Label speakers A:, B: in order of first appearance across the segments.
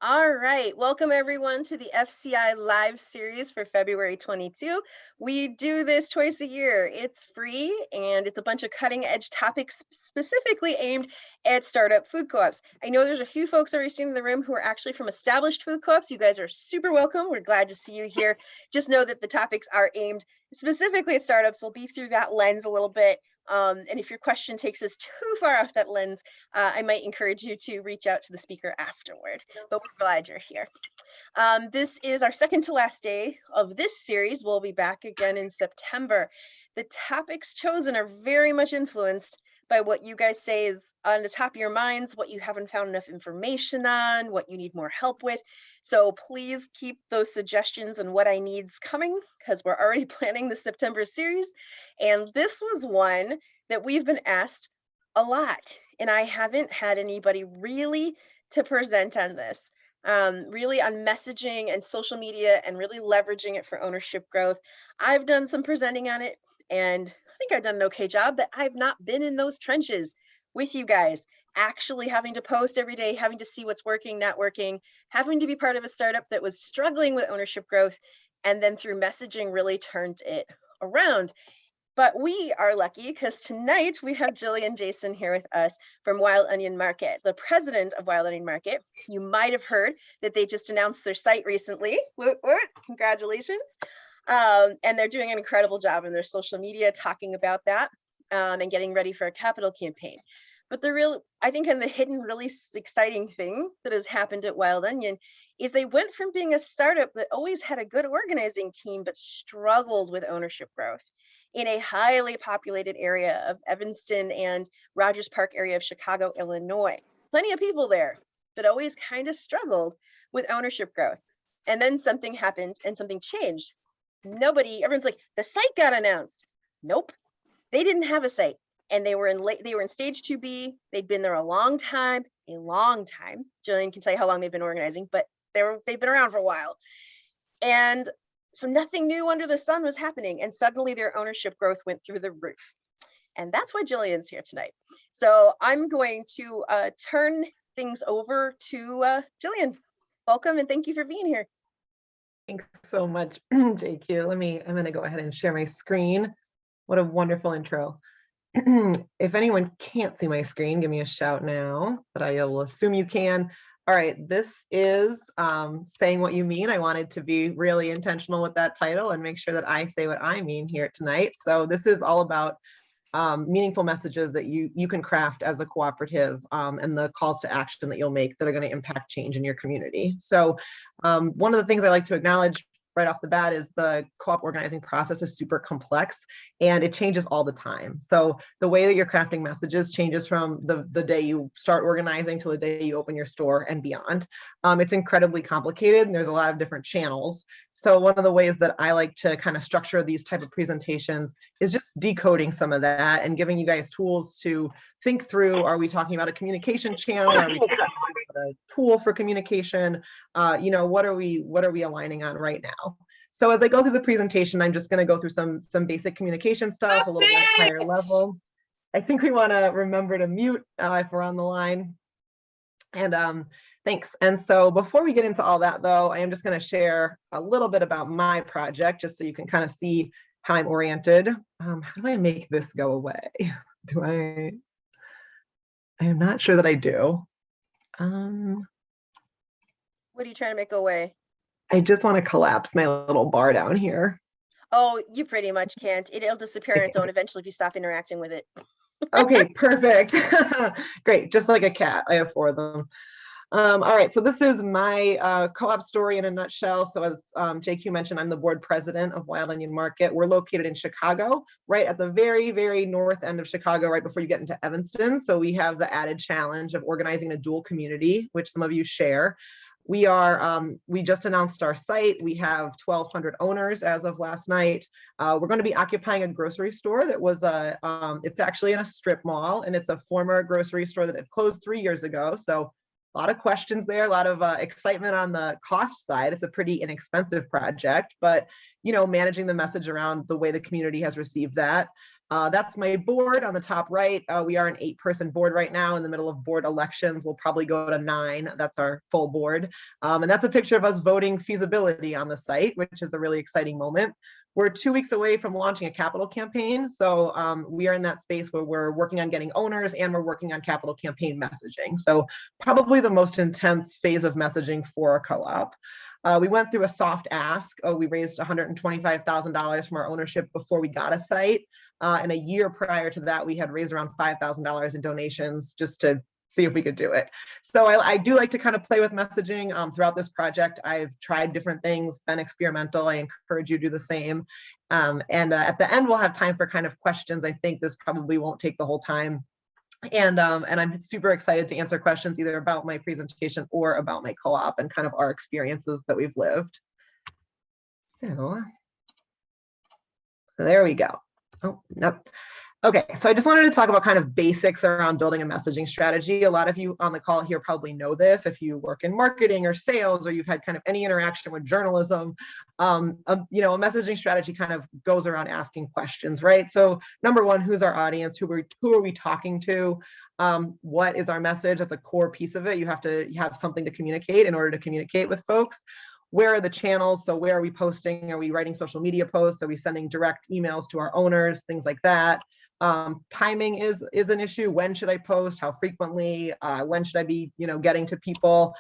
A: All right, welcome everyone to the FCI live series for February 22. We do this twice a year. It's free and it's a bunch of cutting edge topics specifically aimed at startup food co-ops. I know there's a few folks already sitting in the room who are actually from established food co-ops. You guys are super welcome. We're glad to see you here. Just know that the topics are aimed specifically at startups. We'll be through that lens a little bit. And if your question takes us too far off that lens, I might encourage you to reach out to the speaker afterward. But we're glad you're here. This is our second to last day of this series. We'll be back again in September. The topics chosen are very much influenced by what you guys say is on the top of your minds, what you haven't found enough information on, what you need more help with. So please keep those suggestions and what I needs coming because we're already planning the September series. And this was one that we've been asked a lot, and I haven't had anybody really to present on this. Really on messaging and social media and really leveraging it for ownership growth. I've done some presenting on it and I think I've done an okay job, but I've not been in those trenches with you guys, actually having to post every day, having to see what's working, not working, having to be part of a startup that was struggling with ownership growth, and then through messaging really turned it around. But we are lucky because tonight we have Jillian Jason here with us from Wild Onion Market, the president of Wild Onion Market. You might have heard that they just announced their site recently. Woot, woot. Congratulations. And they're doing an incredible job in their social media talking about that and getting ready for a capital campaign. But I think, and the hidden, really exciting thing that has happened at Wild Onion is they went from being a startup that always had a good organizing team, but struggled with ownership growth in a highly populated area of Evanston and Rogers Park area of Chicago, Illinois. Plenty of people there, but always kind of struggled with ownership growth. And then something happened and something changed. Everyone's like, the site got announced. Nope, they didn't have a site. And they were in stage 2B. They'd been there a long time. Jillian can tell you how long they've been organizing, but they've been around for a while. And so nothing new under the sun was happening. And suddenly their ownership growth went through the roof. And that's why Jillian's here tonight. So I'm going to turn things over to Jillian. Welcome and thank you for being here.
B: Thanks so much, JQ. I'm going to go ahead and share my screen. What a wonderful intro. If anyone can't see my screen, give me a shout now, but I will assume you can. All right, this is saying what you mean. I wanted to be really intentional with that title and make sure that I say what I mean here tonight. So this is all about meaningful messages that you can craft as a cooperative and the calls to action that you'll make that are going to impact change in your community. So one of the things I like to acknowledge right off the bat is the co-op organizing process is super complex and it changes all the time. So the way that you're crafting messages changes from the day you start organizing to the day you open your store and beyond. It's incredibly complicated and there's a lot of different channels. So one of the ways that I like to kind of structure these type of presentations is just decoding some of that and giving you guys tools to think through, are we talking about a communication channel? Are we talking about a tool for communication? What are we aligning on right now? So as I go through the presentation, I'm just going to go through some basic communication stuff, a little bit higher level. I think we want to remember to mute if we're on the line. And thanks. And so before we get into all that, though, I am just going to share a little bit about my project, just so you can kind of see how I'm oriented. How do I make this go away? I am not sure that I do.
A: What are you trying to make go away?
B: I just want to collapse my little bar down here.
A: Oh, you pretty much can't. It'll disappear on its own eventually if you stop interacting with it.
B: Okay, perfect. Great, just like a cat. I have 4 of them. All right, so this is my co-op story in a nutshell. So as JQ mentioned, I'm the board president of Wild Onion Market. We're located in Chicago, right at the very, very north end of Chicago, right before you get into Evanston. So we have the added challenge of organizing a dual community, which some of you share. We just announced our site. We have 1,200 owners as of last night. We're going to be occupying a grocery store that was it's actually in a strip mall, and it's a former grocery store that had closed 3 years ago. So a lot of questions there, a lot of excitement on the cost side. It's a pretty inexpensive project, but managing the message around the way the community has received that. That's my board on the top right. We are an 8-person board right now. In the middle of board elections, we'll probably go to 9. That's our full board. And that's a picture of us voting feasibility on the site, which is a really exciting moment. We're 2 weeks away from launching a capital campaign. So we are in that space where we're working on getting owners and we're working on capital campaign messaging. So probably the most intense phase of messaging for a co-op. We went through a soft ask. We raised $125,000 from our ownership before we got a site. And a year prior to that, we had raised around $5,000 in donations just to see if we could do it. So I do like to kind of play with messaging throughout this project. I've tried different things, been experimental. I encourage you to do the same. At the end, we'll have time for kind of questions. I think this probably won't take the whole time. And I'm super excited to answer questions either about my presentation or about my co-op and kind of our experiences that we've lived. So there we go. Oh, nope. Okay, so I just wanted to talk about kind of basics around building a messaging strategy. A lot of you on the call here probably know this. If you work in marketing or sales, or you've had kind of any interaction with journalism, a messaging strategy kind of goes around asking questions, right? So number one, who's our audience? Who are we talking to? What is our message? That's a core piece of it. You have to have something to communicate in order to communicate with folks. Where are the channels? So where are we posting? Are we writing social media posts? Are we sending direct emails to our owners? Things like that. Timing is an issue. When should I post? How frequently? When should I be, getting to people?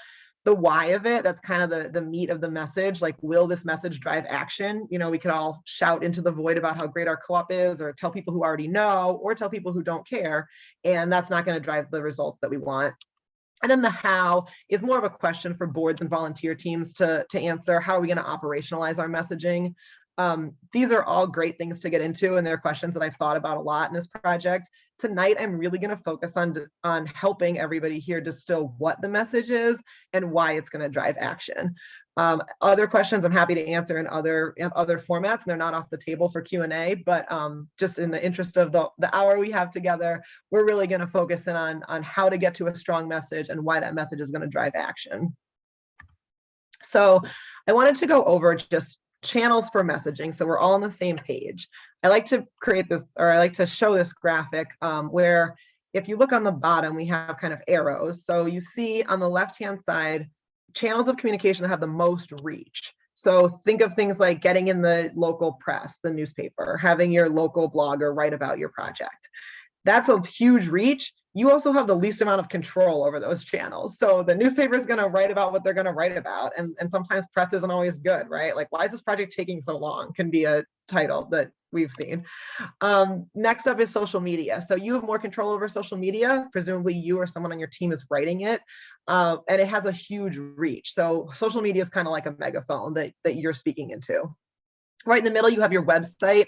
B: The why of it, that's kind of the meat of the message. Like, will this message drive action? We could all shout into the void about how great our co-op is, or tell people who already know, or tell people who don't care. And that's not going to drive the results that we want. And then the how is more of a question for boards and volunteer teams to answer. How are we going to operationalize our messaging? These are all great things to get into, and they're questions that I've thought about a lot in this project. Tonight, I'm really going to focus on helping everybody here distill what the message is and why it's going to drive action. Other questions I'm happy to answer in other formats, and they're not off the table for Q&A, but just in the interest of the hour we have together, we're really going to focus in on how to get to a strong message and why that message is going to drive action. So I wanted to go over just channels for messaging, so we're all on the same page. I like to create this, or I like to show this graphic where if you look on the bottom, we have kind of arrows. So you see on the left-hand side, channels of communication that have the most reach. So think of things like getting in the local press, the newspaper, having your local blogger write about your project. That's a huge reach. You also have the least amount of control over those channels. So the newspaper is going to write about what they're going to write about. And sometimes press isn't always good, right? Like, why is this project taking so long? Can be a title that we've seen. Next up is social media. So you have more control over social media. Presumably you or someone on your team is writing it. And it has a huge reach. So social media is kind of like a megaphone that you're speaking into. Right in the middle, you have your website.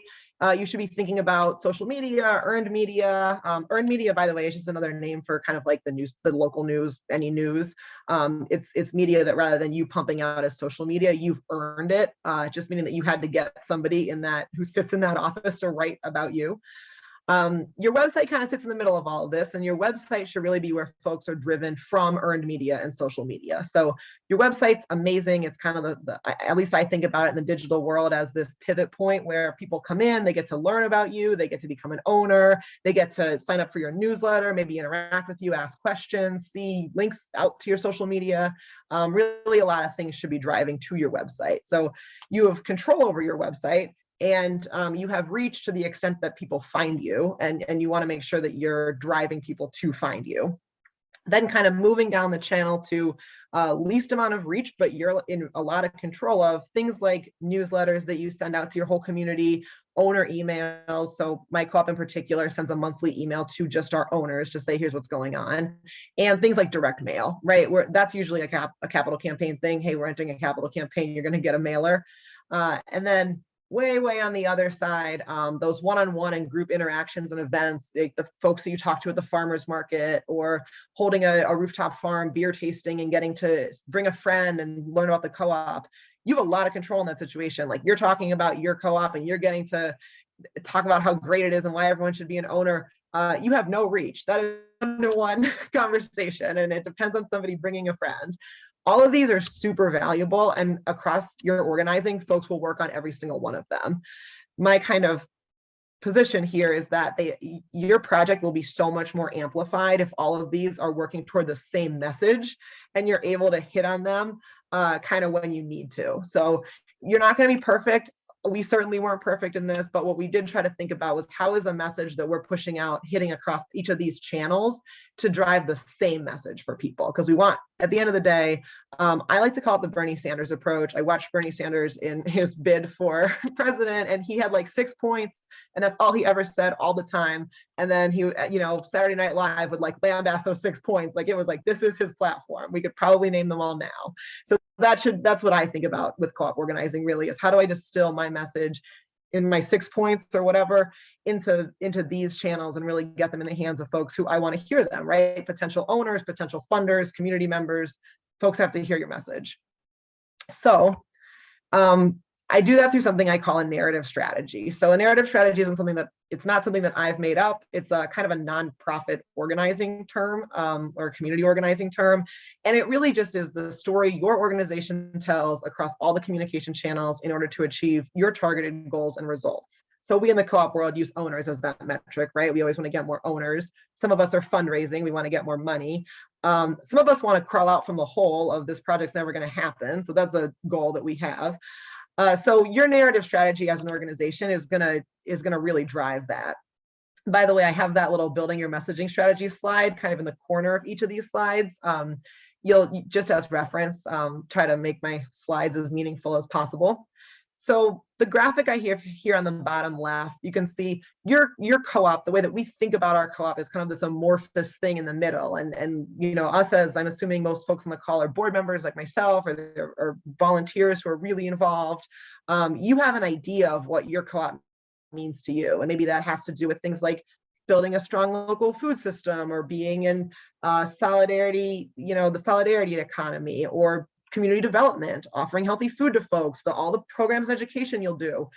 B: You should be thinking about social media, earned media. Earned media, by the way, is just another name for kind of like the news, the local news, any news. It's media that rather than you pumping out as social media, you've earned it. Just meaning that you had to get somebody who sits in that office to write about you. Your website kind of sits in the middle of all of this, and your website should really be where folks are driven from earned media and social media. So your website's amazing. It's kind of at least I think about it in the digital world as this pivot point where people come in, they get to learn about you, they get to become an owner, they get to sign up for your newsletter, maybe interact with you, ask questions, see links out to your social media. Really, a lot of things should be driving to your website. So you have control over your website. And you have reach to the extent that people find you, and you want to make sure that you're driving people to find you. Then kind of moving down the channel to least amount of reach, but you're in a lot of control of things like newsletters that you send out to your whole community, owner emails. So my co-op in particular sends a monthly email to just our owners to say, here's what's going on. And things like direct mail, right? That's usually a capital campaign thing. Hey, we're entering a capital campaign, you're going to get a mailer. And then way on the other side, those one-on-one and group interactions and events, like the folks that you talk to at the farmers market, or holding a rooftop farm beer tasting and getting to bring a friend and learn about the co-op. You have a lot of control in that situation. Like, you're talking about your co-op and you're getting to talk about how great it is and why everyone should be an owner. You have no reach. That is a one-to-one conversation, and it depends on somebody bringing a friend. All of these are super valuable, and across your organizing, folks will work on every single one of them. My kind of position here is that your project will be so much more amplified if all of these are working toward the same message and you're able to hit on them kind of when you need to. So you're not going to be perfect. We certainly weren't perfect in this, but what we did try to think about was how is a message that we're pushing out hitting across each of these channels to drive the same message for people? Because we want, at the end of the day, I like to call it the Bernie Sanders approach. I watched Bernie Sanders in his bid for president, and he had like 6 points, and that's all he ever said all the time. And then he, Saturday Night Live would like lambast those 6 points. Like it was like, this is his platform. We could probably name them all now. So that's what I think about with co-op organizing, really, is how do I distill my message in my 6 points or whatever into these channels and really get them in the hands of folks who I want to hear them, right? Potential owners, potential funders, community members. Folks have to hear your message. So I do that through something I call a narrative strategy. So a narrative strategy isn't something it's not something that I've made up. It's a kind of a nonprofit organizing term or community organizing term. And it really just is the story your organization tells across all the communication channels in order to achieve your targeted goals and results. So we in the co-op world use owners as that metric, right? We always want to get more owners. Some of us are fundraising. We want to get more money. Some of us want to crawl out from the hole of this project's never going to happen. So that's a goal that we have. So your narrative strategy as an organization is gonna really drive that. By the way, I have that little building your messaging strategy slide kind of in the corner of each of these slides. You'll just as reference, try to make my slides as meaningful as possible. So the graphic I have here on the bottom left, you can see your co-op, the way that we think about our co-op is kind of this amorphous thing in the middle. And us, as I'm assuming most folks on the call are board members like myself or volunteers who are really involved. You have an idea of what your co-op means to you. And maybe that has to do with things like building a strong local food system or being in solidarity, the solidarity economy, or community development, offering healthy food to folks, all the programs and education you'll do.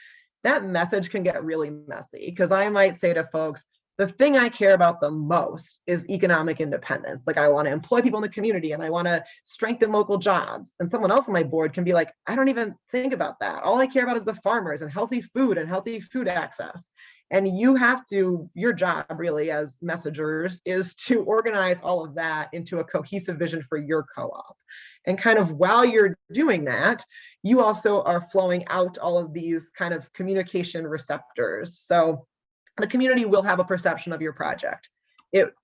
B: That message can get really messy because I might say to folks, the thing I care about the most is economic independence. Like I want to employ people in the community and I want to strengthen local jobs. And someone else on my board can be like, I don't even think about that. All I care about is the farmers and healthy food access. And your job really as messengers is to organize all of that into a cohesive vision for your co-op. And kind of while you're doing that, you also are flowing out all of these kind of communication receptors. So the community will have a perception of your project.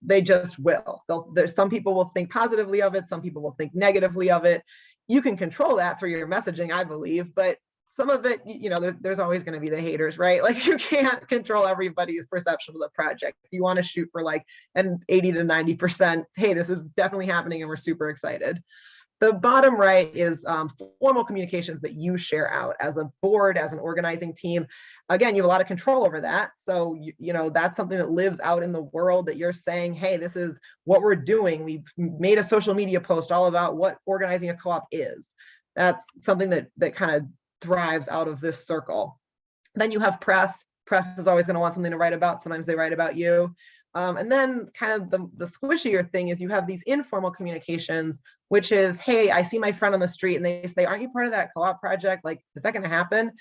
B: They just will. There's some people will think positively of it. Some people will think negatively of it. You can control that through your messaging, I believe, but some of it, there's always going to be the haters, right? Like you can't control everybody's perception of the project. You want to shoot for like an 80 to 90%. Hey, this is definitely happening and we're super excited. The bottom right is formal communications that you share out as a board, as an organizing team. Again, you have a lot of control over that. So, that's something that lives out in the world that you're saying, hey, this is what we're doing. We've made a social media post all about what organizing a co-op is. That's something that kind of thrives out of this circle. Then you have press. Press is always going to want something to write about. Sometimes they write about you. And then kind of the squishier thing is you have these informal communications, which is, hey, I see my friend on the street and they say, aren't you part of that co-op project? Like, is that going to happen?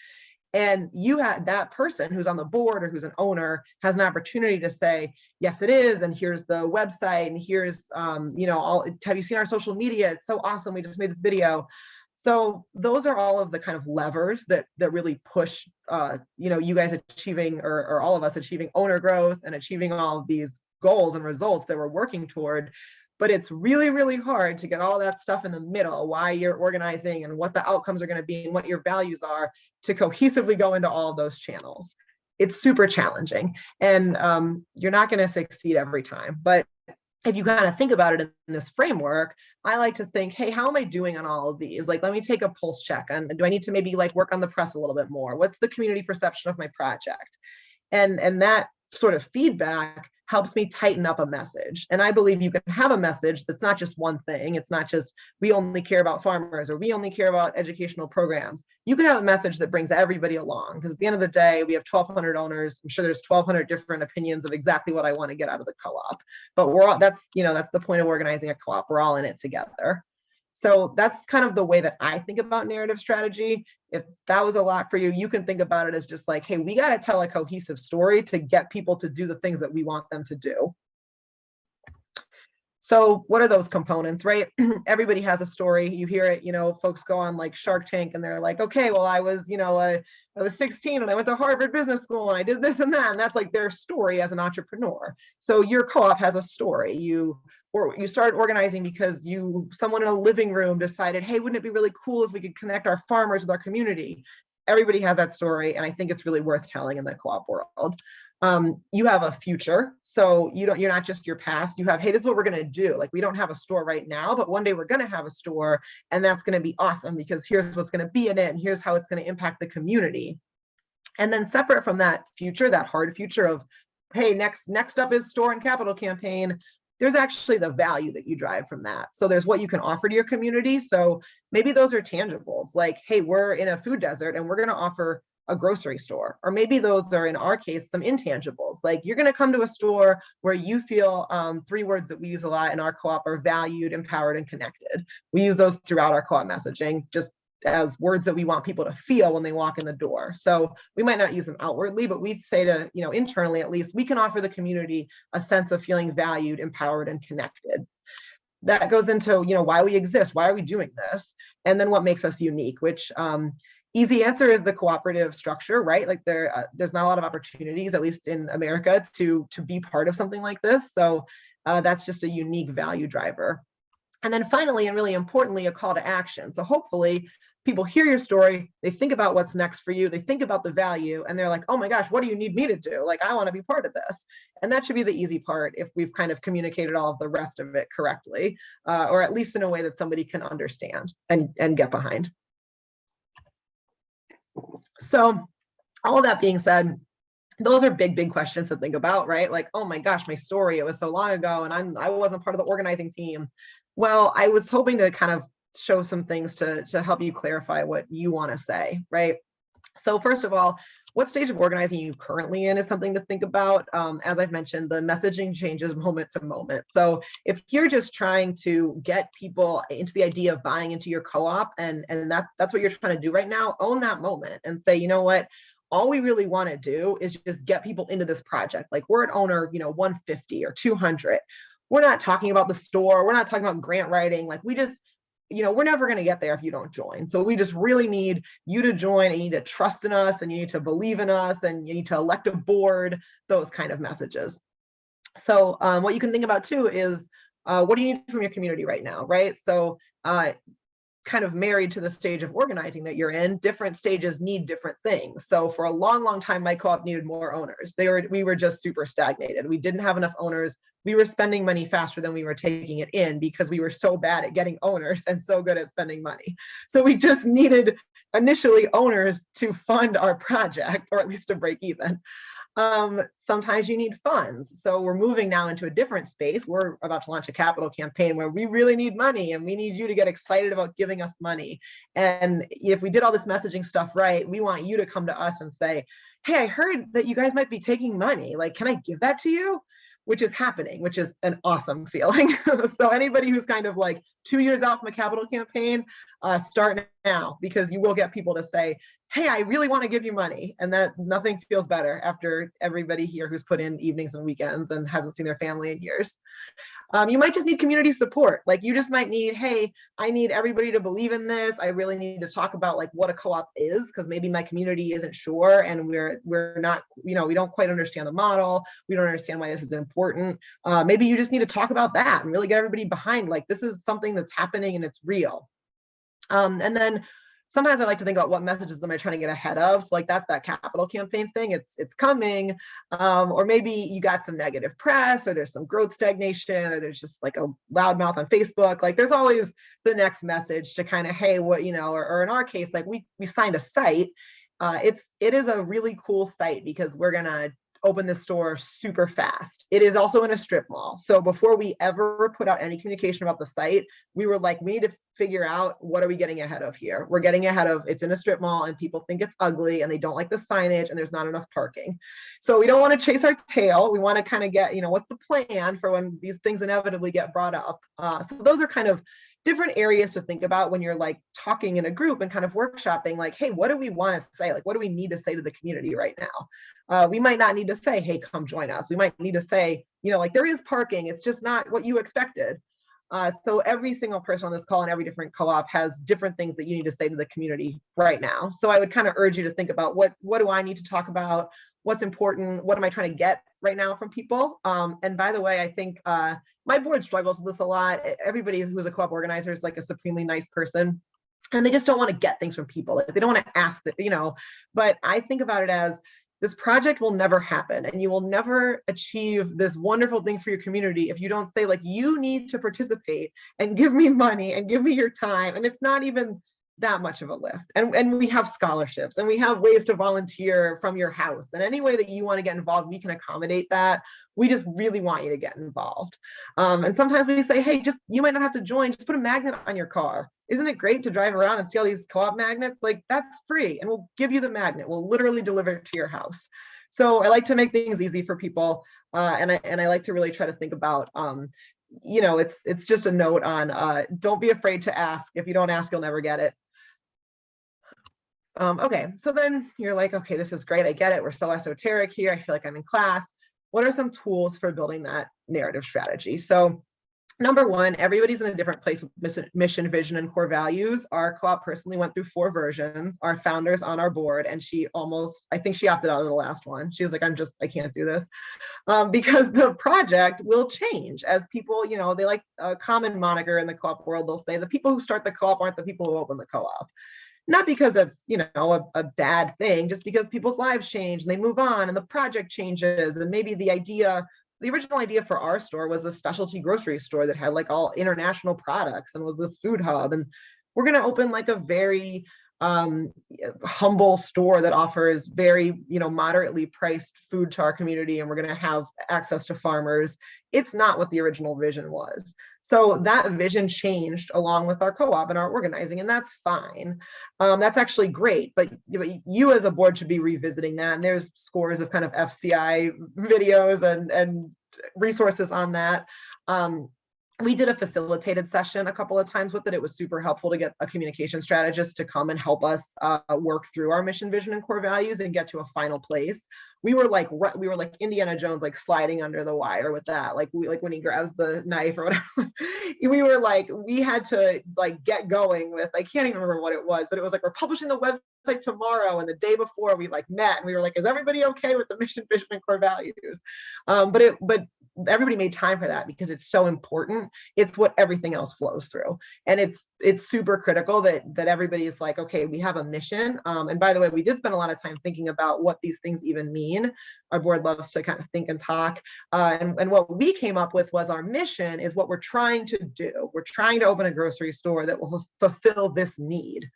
B: And you had that person who's on the board or who's an owner has an opportunity to say, yes, it is. And here's the website. And here's, have you seen our social media? It's so awesome. We just made this video. So those are all of the kind of levers that really push, you guys achieving or all of us achieving owner growth and achieving all of these goals and results that we're working toward. But it's really, really hard to get all that stuff in the middle, why you're organizing and what the outcomes are going to be and what your values are to cohesively go into all of those channels. It's super challenging and you're not going to succeed every time. But if you kind of think about it in this framework, I like to think, hey, how am I doing on all of these? Like, let me take a pulse check. And do I need to maybe like work on the press a little bit more? What's the community perception of my project? And that sort of feedback helps me tighten up a message. And I believe you can have a message that's not just one thing. It's not just, we only care about farmers or we only care about educational programs. You can have a message that brings everybody along because at the end of the day, we have 1,200 owners. I'm sure there's 1,200 different opinions of exactly what I want to get out of the co-op. But that's the point of organizing a co-op. We're all in it together. So that's kind of the way that I think about narrative strategy. If that was a lot for you, you can think about it as just like, hey, we got to tell a cohesive story to get people to do the things that we want them to do. So what are those components, right? Everybody has a story. You hear it, folks go on like Shark Tank and they're like, okay, well, I was 16 and I went to Harvard Business School and I did this and that. And that's like their story as an entrepreneur. So your co-op has a story. You started organizing because someone in a living room decided, hey, wouldn't it be really cool if we could connect our farmers with our community? Everybody has that story. And I think it's really worth telling in the co-op world. You have a future. So you're not just your past. You have, hey, this is what we're going to do. Like, we don't have a store right now, but one day we're going to have a store, and that's going to be awesome because here's what's going to be in it, and here's how it's going to impact the community. And then separate from that future, that hard future of, hey, next up is store and capital campaign, there's actually the value that you drive from that. So there's what you can offer to your community. So maybe those are tangibles, like, hey, we're in a food desert and we're going to offer a grocery store. Or maybe those are, in our case, some intangibles, like you're going to come to a store where you feel 3 words that we use a lot in our co-op are valued, empowered, and connected. We use those throughout our co-op messaging, just as words that we want people to feel when they walk in the door. So we might not use them outwardly, but we say to, internally, at least, we can offer the community a sense of feeling valued, empowered, and connected. That goes into, why we exist, why are we doing this? And then what makes us unique, which easy answer is the cooperative structure, right? Like there's not a lot of opportunities, at least in America, to be part of something like this. So that's just a unique value driver. And then finally, and really importantly, a call to action. So hopefully people hear your story, they think about what's next for you, they think about the value, and they're like, oh my gosh, what do you need me to do? Like, I want to be part of this. And that should be the easy part if we've kind of communicated all of the rest of it correctly, or at least in a way that somebody can understand and get behind. So all of that being said, those are big questions to think about, right? Like, oh my gosh, my story, it was so long ago and I wasn't part of the organizing team. Well, I was hoping to kind of show some things to help you clarify what you want to say, right? So first of all, what stage of organizing you currently in is something to think about. As I've mentioned, the messaging changes moment to moment. So if you're just trying to get people into the idea of buying into your co-op, and that's what you're trying to do right now, own that moment and say, you know what, all we really want to do is just get people into this project. Like, we're an owner, 150 or 200. We're not talking about the store. We're not talking about grant writing. Like, we just, we're never going to get there if you don't join. So we just really need you to join, and you need to trust in us, and you need to believe in us, and you need to elect a board, those kind of messages. So what you can think about too is, what do you need from your community right now, right? So kind of married to the stage of organizing that you're in, different stages need different things. So for a long time, my co-op needed more owners. We were just super stagnated. We didn't have enough owners. We were spending money faster than we were taking it in because we were so bad at getting owners and so good at spending money. So we just needed initially owners to fund our project, or at least to break even. Sometimes you need funds. So we're moving now into a different space. We're about to launch a capital campaign where we really need money, and we need you to get excited about giving us money. And if we did all this messaging stuff right, we want you to come to us and say, hey, I heard that you guys might be taking money. Like, can I give that to you? Which is happening, which is an awesome feeling. So anybody who's kind of like 2 years out from a capital campaign, start now, because you will get people to say, hey, I really want to give you money. And that nothing feels better after everybody here who's put in evenings and weekends and hasn't seen their family in years. You might just need community support. Like, you just might need, hey, I need everybody to believe in this. I really need to talk about like what a co-op is, because maybe my community isn't sure, and we're not, we don't quite understand the model. We don't understand why this is important. Maybe you just need to talk about that and really get everybody behind, like, this is something that's happening and it's real. And then sometimes I like to think about what messages am I trying to get ahead of. So like, that's that capital campaign thing. It's coming. Or maybe you got some negative press, or there's some growth stagnation, or there's just like a loudmouth on Facebook. Like, there's always the next message to kind of, hey, what, or in our case, like we signed a site. It is a really cool site because we're going to open this store super fast. It is also in a strip mall. So before we ever put out any communication about the site, we were like, we need to figure out, what are we getting ahead of here? We're getting ahead of, it's in a strip mall and people think it's ugly and they don't like the signage and there's not enough parking. So we don't want to chase our tail. We want to kind of get, what's the plan for when these things inevitably get brought up? So those are kind of different areas to think about when you're like talking in a group and kind of workshopping, like, hey, what do we want to say? Like, what do we need to say to the community right now? We might not need to say, hey, come join us. We might need to say, like, there is parking. It's just not what you expected. So every single person on this call and every different co-op has different things that you need to say to the community right now. So I would kind of urge you to think about what do I need to talk about? What's important? What am I trying to get right now from people? And by the way, I think my board struggles with this a lot. Everybody who's a co-op organizer is like a supremely nice person, and they just don't want to get things from people. Like, they don't want to ask that, but I think about it as, this project will never happen and you will never achieve this wonderful thing for your community if you don't say, like, you need to participate and give me money and give me your time. And it's not even that much of a lift. And we have scholarships and we have ways to volunteer from your house, and any way that you want to get involved, we can accommodate that. We just really want you to get involved. And sometimes we say, hey, you might not have to join, just put a magnet on your car. Isn't it great to drive around and see all these co-op magnets? Like, that's free, and we'll give you the magnet. We'll literally deliver it to your house. So I like to make things easy for people. And I like to really try to think about, it's just a note on, don't be afraid to ask. If you don't ask, you'll never get it. Okay, so then you're like, okay, this is great. I get it. We're so esoteric here. I feel like I'm in class. What are some tools for building that narrative strategy? So number one, everybody's in a different place with mission, vision, and core values. Our co-op personally went through 4 versions. Our founder's on our board, and I think she opted out of the last one. She was like, I can't do this. Because the project will change as people, they like a common moniker in the co-op world. They'll say the people who start the co-op aren't the people who open the co-op. Not because that's, a bad thing, just because people's lives change and they move on and the project changes. And maybe the original idea for our store was a specialty grocery store that had like all international products and was this food hub. And we're going to open like a very humble store that offers very, moderately priced food to our community. And we're going to have access to farmers. It's not what the original vision was. So that vision changed along with our co-op and our organizing, and that's fine. That's actually great, but you as a board should be revisiting that. And there's scores of kind of FCI videos and resources on that. We did a facilitated session a couple of times with it. It was super helpful to get a communication strategist to come and help us work through our mission, vision, and core values and get to a final place. We were like Indiana Jones, like sliding under the wire with that. Like when he grabs the knife or whatever. we had to like get going with, I can't even remember what it was, but it was like, we're publishing the website tomorrow. And the day before we like met and we were like, is everybody okay with the mission, vision, and core values? But everybody made time for that because it's so important. It's what everything else flows through. And it's super critical that everybody is like, okay, we have a mission. And by the way, we did spend a lot of time thinking about what these things even mean. Our board loves to kind of think and talk. And what we came up with was, our mission is what we're trying to do. We're trying to open a grocery store that will fulfill this need.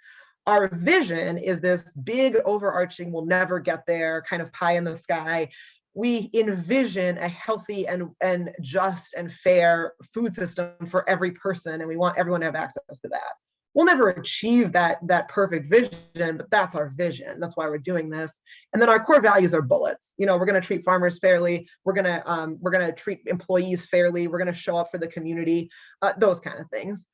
B: Our vision is this big overarching, we'll never get there, kind of pie in the sky. We envision a healthy and just and fair food system for every person, and we want everyone to have access to that. We'll never achieve that perfect vision, but that's our vision. That's why we're doing this. And then our core values are bullets. We're going to treat farmers fairly. We're going to treat employees fairly. We're going to show up for the community. Those kind of things.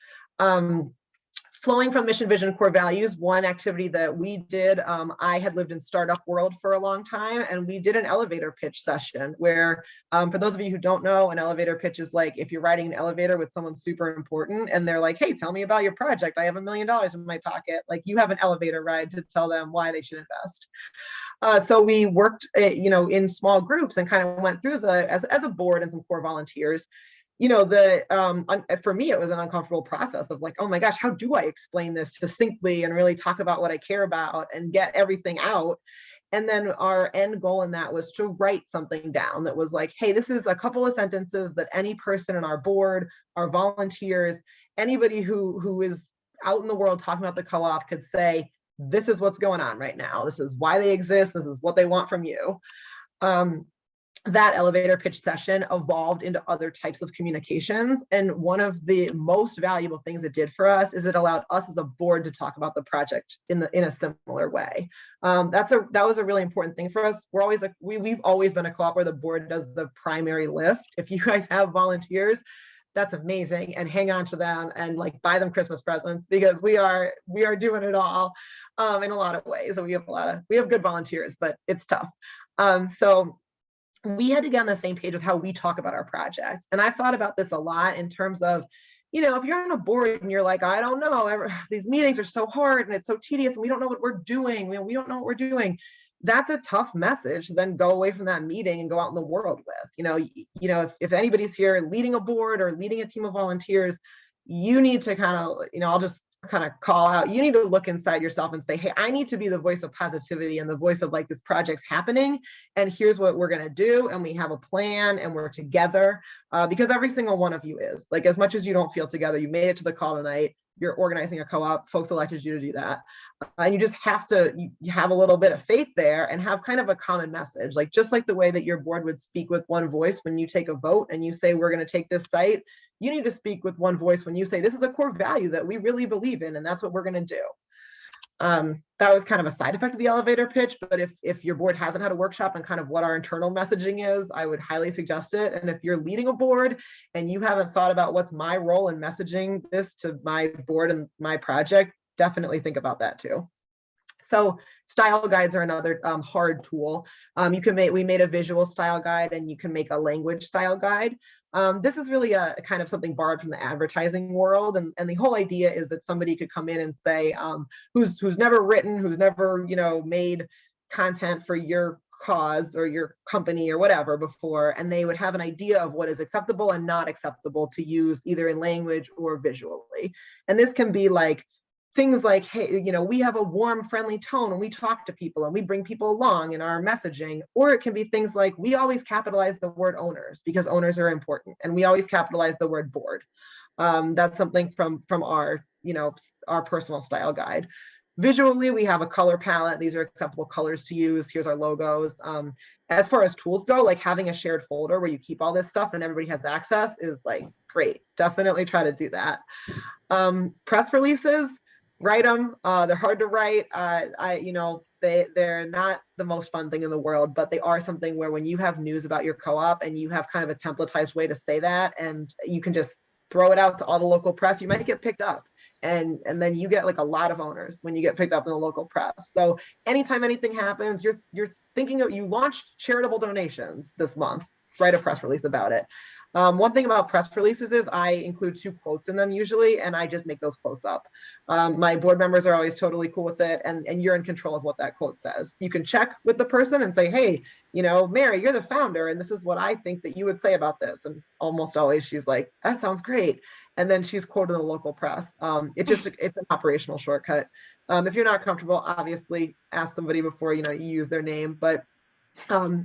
B: Flowing from mission, vision, core values, one activity that we did, I had lived in startup world for a long time, and we did an elevator pitch session where, for those of you who don't know, an elevator pitch is like if you're riding an elevator with someone super important and they're like, hey, tell me about your project. I have $1 million in my pocket. Like, you have an elevator ride to tell them why they should invest. So we worked, in small groups and kind of went through as a board and some core volunteers. For me, it was an uncomfortable process of like, oh my gosh, how do I explain this succinctly and really talk about what I care about and get everything out? And then our end goal in that was to write something down that was like, hey, this is a couple of sentences that any person in our board, our volunteers, anybody who is out in the world talking about the co-op could say, this is what's going on right now. This is why they exist. This is what they want from you. that elevator pitch session evolved into other types of communications. And one of the most valuable things it did for us is it allowed us as a board to talk about the project in a similar way. That was a really important thing for us. We're always we've always been a co-op where the board does the primary lift. If you guys have volunteers, that's amazing, and hang on to them and like buy them Christmas presents, because we are doing it all in a lot of ways. And we have good volunteers, but it's tough. So we had to get on the same page with how we talk about our projects. And I've thought about this a lot in terms of, if you're on a board and you're like, I don't know, these meetings are so hard and it's so tedious and we don't know what we're doing. We don't know what we're doing. That's a tough message. Then go away from that meeting and go out in the world with, if anybody's here leading a board or leading a team of volunteers, you need to kind of, I'll just kind of call out, you need to look inside yourself and say, hey, I need to be the voice of positivity and the voice of like, this project's happening and here's what we're going to do. And we have a plan and we're together, because every single one of you is like, as much as you don't feel together, you made it to the call tonight, you're organizing a co-op, folks elected you to do that. And you just have to, you have a little bit of faith there and have kind of a common message, like just like the way that your board would speak with one voice when you take a vote and you say, we're going to take this site, you need to speak with one voice when you say, this is a core value that we really believe in, and that's what we're going to do. That was kind of a side effect of the elevator pitch, but if your board hasn't had a workshop on kind of what our internal messaging is, I would highly suggest it. And if you're leading a board and you haven't thought about what's my role in messaging this to my board and my project, definitely think about that too. So style guides are another hard tool. We made a visual style guide, and you can make a language style guide. This is really a kind of something borrowed from the advertising world. And the whole idea is that somebody could come in and say, who's never written, who's never, made content for your cause or your company or whatever before, and they would have an idea of what is acceptable and not acceptable to use either in language or visually. And this can be like, things like, hey, we have a warm, friendly tone and we talk to people and we bring people along in our messaging. Or it can be things like, we always capitalize the word owners because owners are important, and we always capitalize the word board. That's something from our, our personal style guide. Visually, we have a color palette. These are acceptable colors to use. Here's our logos. As far as tools go, like having a shared folder where you keep all this stuff and everybody has access is like great. Definitely try to do that. Press releases, write them. They're hard to write. They're not the most fun thing in the world, but they are something where when you have news about your co-op and you have kind of a templatized way to say that, and you can just throw it out to all the local press, you might get picked up. And then you get like a lot of owners when you get picked up in the local press. So anytime anything happens, you're thinking of, you launched charitable donations this month, write a press release about it. One thing about press releases is I include 2 quotes in them usually, and I just make those quotes up. My board members are always totally cool with it, and you're in control of what that quote says. You can check with the person and say, hey, Mary, you're the founder, and this is what I think that you would say about this. And almost always she's like, that sounds great. And then she's quoted in the local press. It's an operational shortcut. If you're not comfortable, obviously ask somebody before you use their name, but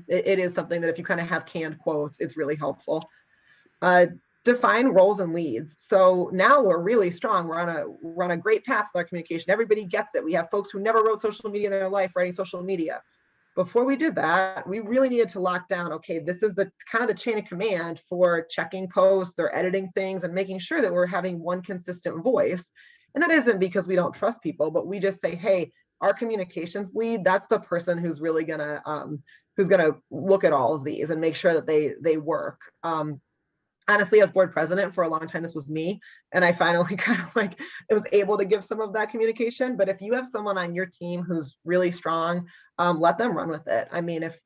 B: it is something that if you kind of have canned quotes, it's really helpful. Define roles and leads. So now we're really strong. We're on a great path with our communication. Everybody gets it. We have folks who never wrote social media in their life writing social media. Before we did that, we really needed to lock down, okay, this is the kind of the chain of command for checking posts or editing things and making sure that we're having one consistent voice. And that isn't because we don't trust people, but we just say, hey, our communications lead, that's the person who's really gonna look at all of these and make sure that they work. Honestly, as board president for a long time, this was me. And I finally kind of like, I was able to give some of that communication. But if you have someone on your team who's really strong, let them run with it. I mean, if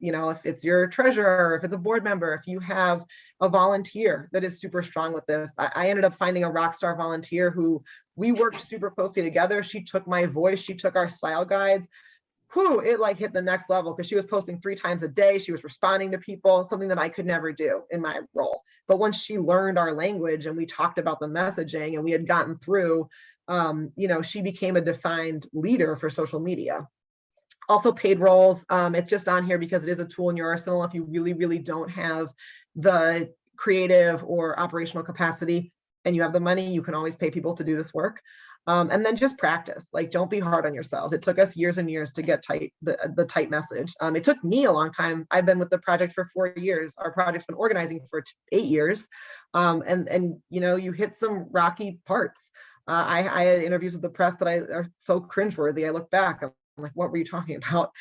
B: it's your treasurer, if it's a board member, if you have a volunteer that is super strong with this, I ended up finding a rock star volunteer who we worked super closely together. She took my voice, she took our style guides. It like hit the next level because she was posting 3 times a day. She was responding to people, something that I could never do in my role. But once she learned our language and we talked about the messaging and we had gotten through, she became a defined leader for social media. Also paid roles. It's just on here because it is a tool in your arsenal. If you really, really don't have the creative or operational capacity, and you have the money, you can always pay people to do this work. And then just practice. Like, don't be hard on yourselves. It took us years and years to get the tight message. It took me a long time. I've been with the project for 4 years. Our project's been organizing for 8 years. And you hit some rocky parts. I had interviews with the press that are so cringeworthy. I look back, I'm like, what were you talking about?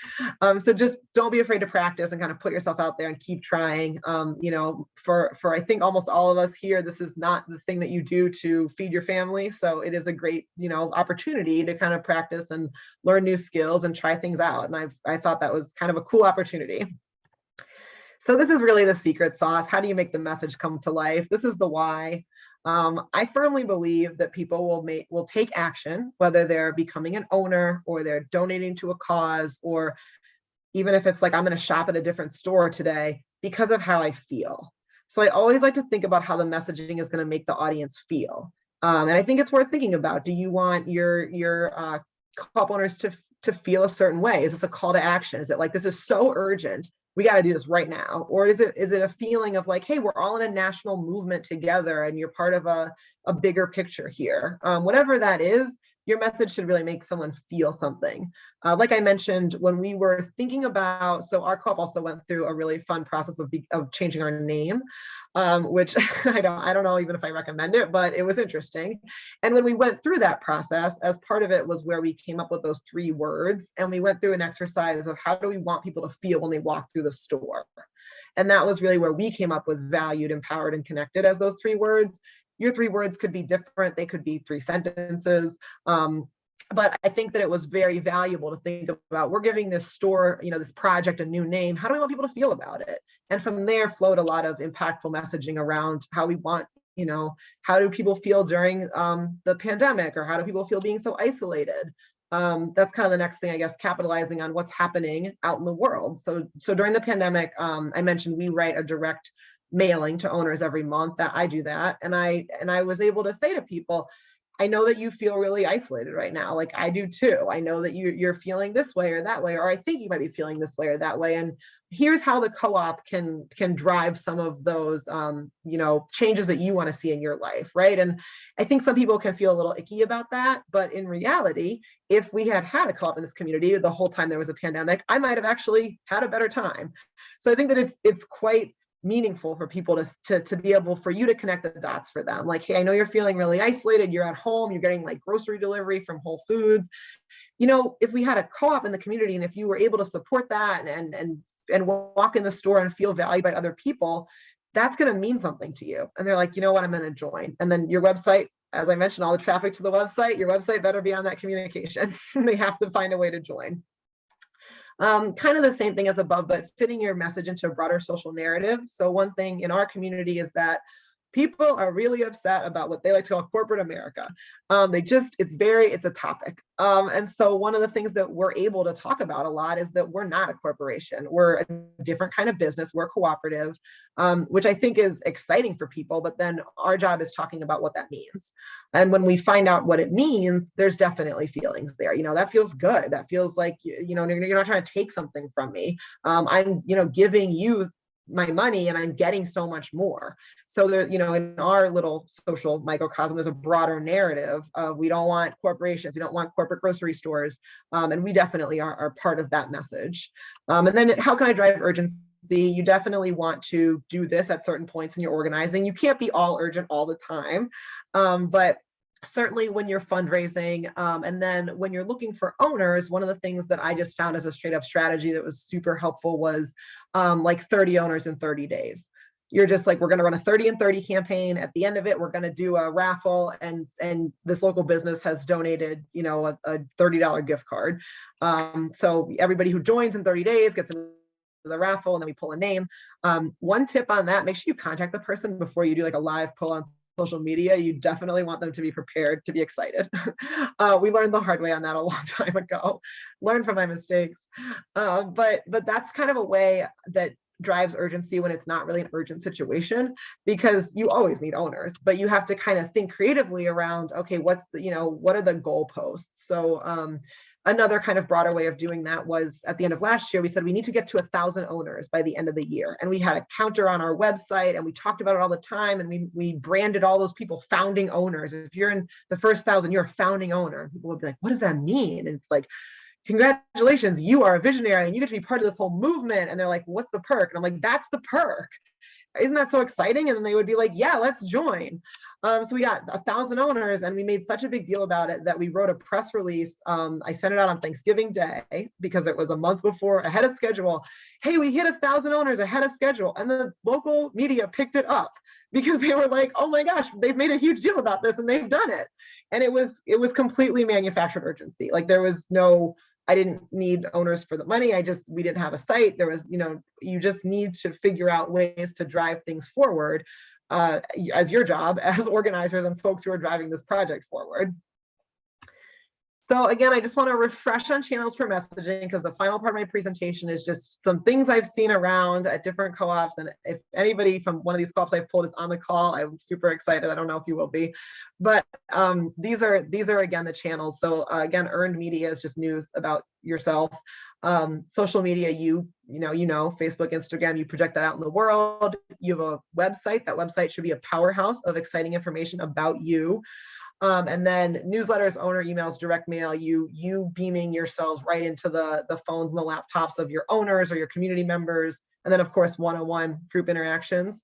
B: So just don't be afraid to practice and kind of put yourself out there and keep trying. For I think almost all of us here, this is not the thing that you do to feed your family. So it is a great, opportunity to kind of practice and learn new skills and try things out. And I thought that was kind of a cool opportunity. So this is really the secret sauce. How do you make the message come to life? This is the why. I firmly believe that people will take action, whether they're becoming an owner or they're donating to a cause, or even if it's like, I'm going to shop at a different store today because of how I feel. So I always like to think about how the messaging is going to make the audience feel. And I think it's worth thinking about. Do you want your co-op owners to feel a certain way? Is this a call to action? Is it like, this is so urgent, we got to do this right now? Or is it a feeling of like, hey, we're all in a national movement together and you're part of a bigger picture here? Whatever that is, your message should really make someone feel something. Like I mentioned, when we were thinking about, so our co-op also went through a really fun process of changing our name, which I don't know even if I recommend it, but it was interesting. And when we went through that process, as part of it was where we came up with those 3 words, and we went through an exercise of how do we want people to feel when they walk through the store. And that was really where we came up with valued, empowered, and connected as those 3 words. Your 3 words could be different. They could be 3 sentences. But I think that it was very valuable to think about, we're giving this store, this project, a new name. How do we want people to feel about it? And from there flowed a lot of impactful messaging around how we want, how do people feel during the pandemic, or how do people feel being so isolated? That's kind of the next thing, I guess, capitalizing on what's happening out in the world. So during the pandemic, I mentioned we write a direct mailing to owners every month. That I do that, and I was able to say to people, I know that you feel really isolated right now. Like I do too. I know that you're feeling this way or that way, or I think you might be feeling this way or that way. And here's how the co-op can drive some of those, changes that you want to see in your life, right? And I think some people can feel a little icky about that, but in reality, if we had a co-op in this community the whole time there was a pandemic, I might have actually had a better time. So I think that it's quite meaningful for people to be able, for you to connect the dots for them. Like, hey, I know you're feeling really isolated. You're at home, you're getting like grocery delivery from Whole Foods. If we had a co-op in the community, and if you were able to support that and walk in the store and feel valued by other people, that's going to mean something to you. And they're like, you know what, I'm going to join. And then your website, as I mentioned, all the traffic to the website, your website better be on that communication. They have to find a way to join. Kind of the same thing as above, but fitting your message into a broader social narrative. So one thing in our community is that people are really upset about what they like to call corporate America. It's a topic. And so one of the things that we're able to talk about a lot is that we're not a corporation. We're a different kind of business. We're cooperative, which I think is exciting for people. But then our job is talking about what that means. And when we find out what it means, there's definitely feelings there. That feels good. That feels like, you're not trying to take something from me. I'm, giving you my money and I'm getting so much more. So there, in our little social microcosm, there's a broader narrative of, we don't want corporations, we don't want corporate grocery stores. And we definitely are part of that message. And then how can I drive urgency? You definitely want to do this at certain points in your organizing. You can't be all urgent all the time. But certainly when you're fundraising, and then when you're looking for owners, one of the things that I just found as a straight up strategy that was super helpful was like 30 owners in 30 days. You're just like, we're going to run a 30 and 30 campaign. At the end of it, we're going to do a raffle, and this local business has donated, a $30 gift card. So everybody who joins in 30 days gets the raffle, and then we pull a name. One tip on that: make sure you contact the person before you do like a live pull on social media. You definitely want them to be prepared, to be excited. We learned the hard way on that a long time ago. Learn from my mistakes. But that's kind of a way that drives urgency when it's not really an urgent situation, because you always need owners, but you have to kind of think creatively around, okay, what are the goalposts? So Another kind of broader way of doing that was at the end of last year, we said we need to get to 1,000 owners by the end of the year. And we had a counter on our website and we talked about it all the time. And we branded all those people founding owners. If you're in the first 1,000, you're a founding owner. People would be like, what does that mean? And it's like, congratulations, you are a visionary and you get to be part of this whole movement. And they're like, what's the perk? And I'm like, that's the perk. Isn't that so exciting? And then they would be like, yeah, let's join. So we got 1,000 owners and we made such a big deal about it that we wrote a press release. I sent it out on Thanksgiving Day because it was a month before, ahead of schedule. Hey, we hit 1,000 owners ahead of schedule. And the local media picked it up because they were like, oh my gosh, they've made a huge deal about this and they've done it. And it was completely manufactured urgency. Like there was no, I didn't need owners for the money. We didn't have a site. There was, you just need to figure out ways to drive things forward as your job as organizers and folks who are driving this project forward. So again, I just want to refresh on channels for messaging because the final part of my presentation is just some things I've seen around at different co-ops. And if anybody from one of these co-ops I've pulled is on the call, I'm super excited. I don't know if you will be, but these are again the channels. So again, earned media is just news about yourself. Social media, you know, Facebook, Instagram, you project that out in the world. You have a website. That website should be a powerhouse of exciting information about you. And then newsletters, owner emails, direct mail, you beaming yourselves right into the phones and the laptops of your owners or your community members. And then of course, one-on-one group interactions.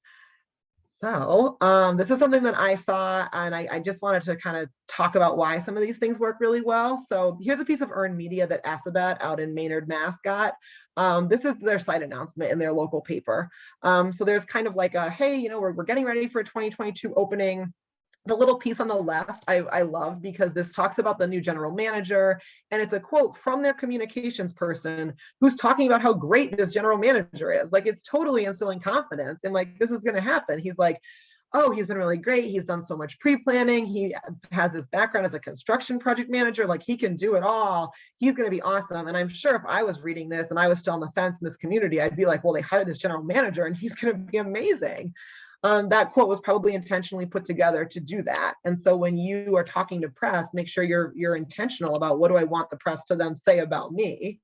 B: So this is something that I saw and I just wanted to kind of talk about why some of these things work really well. So here's a piece of earned media that Assabet out in Maynard, Mass got. This is their site announcement in their local paper. So there's kind of like a, hey, we're getting ready for a 2022 opening. The little piece on the left, I love because this talks about the new general manager and it's a quote from their communications person who's talking about how great this general manager is. Like it's totally instilling confidence and like, this is going to happen. He's like, oh, he's been really great. He's done so much pre-planning. He has this background as a construction project manager. Like he can do it all. He's going to be awesome. And I'm sure if I was reading this and I was still on the fence in this community, I'd be like, well, they hired this general manager and he's going to be amazing. That quote was probably intentionally put together to do that. And so when you are talking to press, make sure you're intentional about what do I want the press to then say about me.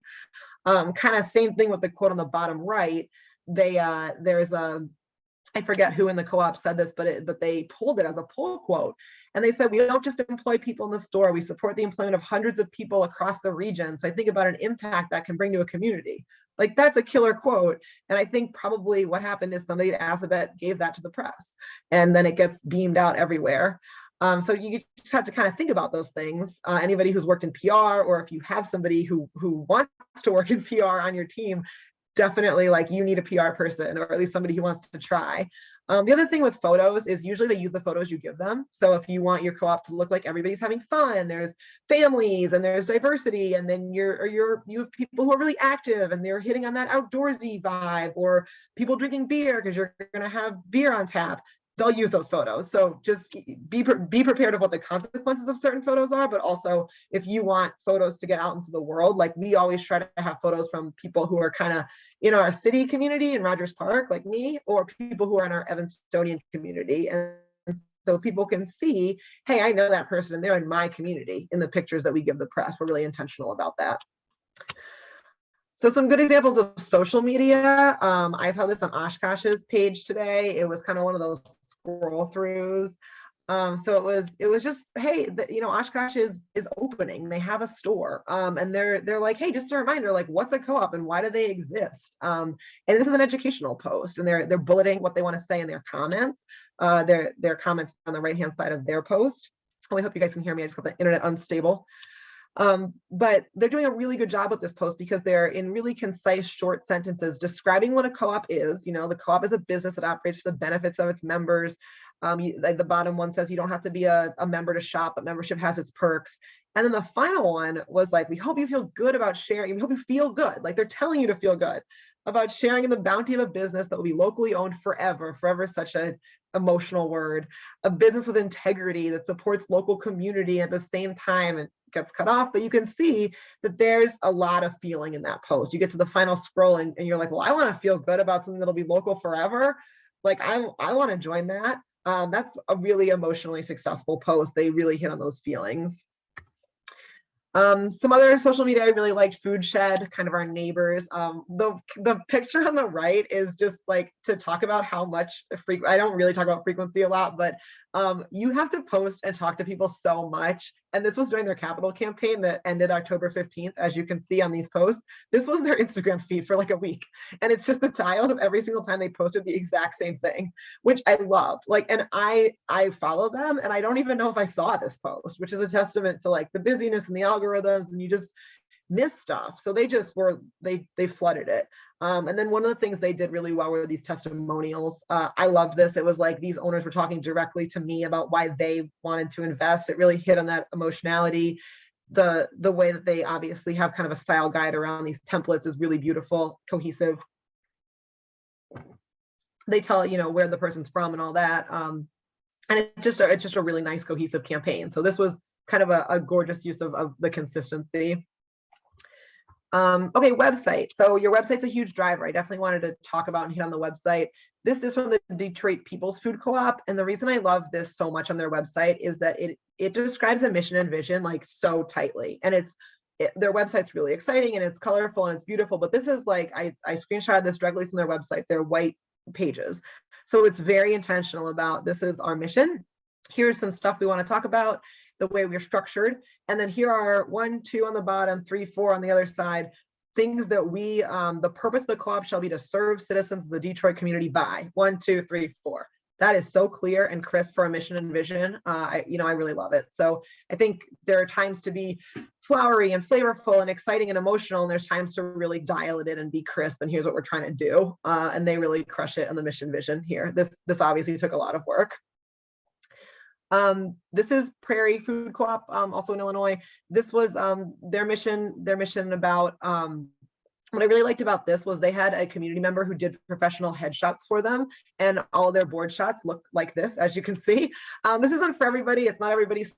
B: Kind of same thing with the quote on the bottom right. There's I forget who in the co-op said this, but they pulled it as a poll quote. And they said, we don't just employ people in the store, we support the employment of hundreds of people across the region. So I think about an impact that can bring to a community. Like that's a killer quote. And I think probably what happened is somebody at Assabet gave that to the press and then it gets beamed out everywhere. So you just have to kind of think about those things. Anybody who's worked in PR, or if you have somebody who wants to work in PR on your team, definitely like you need a PR person or at least somebody who wants to try. The other thing with photos is usually they use the photos you give them. So if you want your co-op to look like everybody's having fun, there's families and there's diversity, and then you have people who are really active and they're hitting on that outdoorsy vibe, or people drinking beer because you're going to have beer on tap. They'll use those photos. So just be prepared of what the consequences of certain photos are, but also if you want photos to get out into the world, like we always try to have photos from people who are kind of in our city community in Rogers Park, like me, or people who are in our Evanstonian community. And so people can see, hey, I know that person and they're in my community in the pictures that we give the press. We're really intentional about that. So some good examples of social media. I saw this on Oshkosh's page today. It was kind of one of those scroll throughs. So it was just, hey, Oshkosh is opening. They have a store, and they're like, hey, just a reminder, like, what's a co-op and why do they exist? And this is an educational post, and they're bulleting what they want to say in their comments. Their comments on the right hand side of their post. Oh, I hope you guys can hear me. I just got the internet unstable. But they're doing a really good job with this post because they're in really concise, short sentences describing what a co-op is. The co-op is a business that operates for the benefits of its members. The bottom one says you don't have to be a member to shop, but membership has its perks. And then the final one was like, we hope you feel good about sharing. We hope you feel good. Like they're telling you to feel good about sharing in the bounty of a business that will be locally owned forever. Forever is such an emotional word. A business with integrity that supports local community at the same time. And gets cut off, but you can see that there's a lot of feeling in that post. You get to the final scroll and you're like, well, I want to feel good about something that'll be local forever. Like I want to join that. That's a really emotionally successful post. They really hit on those feelings. Some other social media I really liked, Food Shed, kind of our neighbors. The picture on the right is just like to talk about how much I don't really talk about frequency a lot, but you have to post and talk to people so much. And this was during their capital campaign that ended October 15th, as you can see on these posts. This was their Instagram feed for like a week. And it's just the tiles of every single time they posted the exact same thing, which I love. Like, and I follow them and I don't even know if I saw this post, which is a testament to like the busyness and the algorithms, and you just miss stuff. So they just were, they flooded it. And then one of the things they did really well were these testimonials. I loved this. It was like these owners were talking directly to me about why they wanted to invest. It really hit on that emotionality. The way that they obviously have kind of a style guide around these templates is really beautiful, cohesive. They tell, you know, where the person's from and all that. And it's just a really nice cohesive campaign. So this was kind of a gorgeous use of the consistency. Okay, website. So your website's a huge driver. I definitely wanted to talk about and hit on the website. This is from the Detroit People's Food Co-op. And the reason I love this so much on their website is that it describes a mission and vision like so tightly. And their website's really exciting and it's colorful and it's beautiful. But this is like, I screenshotted this directly from their website, their white pages. So it's very intentional about, this is our mission. Here's some stuff we want to talk about, the way we're structured. And then here are 1, 2 on the bottom, 3, 4 on the other side, things that we, the purpose of the co-op shall be to serve citizens of the Detroit community by 1, 2, 3, 4. That is so clear and crisp for a mission and vision. I really love it. So I think there are times to be flowery and flavorful and exciting and emotional, and there's times to really dial it in and be crisp. And here's what we're trying to do. And they really crush it on the mission vision here. This obviously took a lot of work. This is Prairie Food Co-op, also in Illinois. This was their mission about, what I really liked about this was they had a community member who did professional headshots for them, and all their board shots look like this, as you can see. This isn't for everybody. It's not everybody's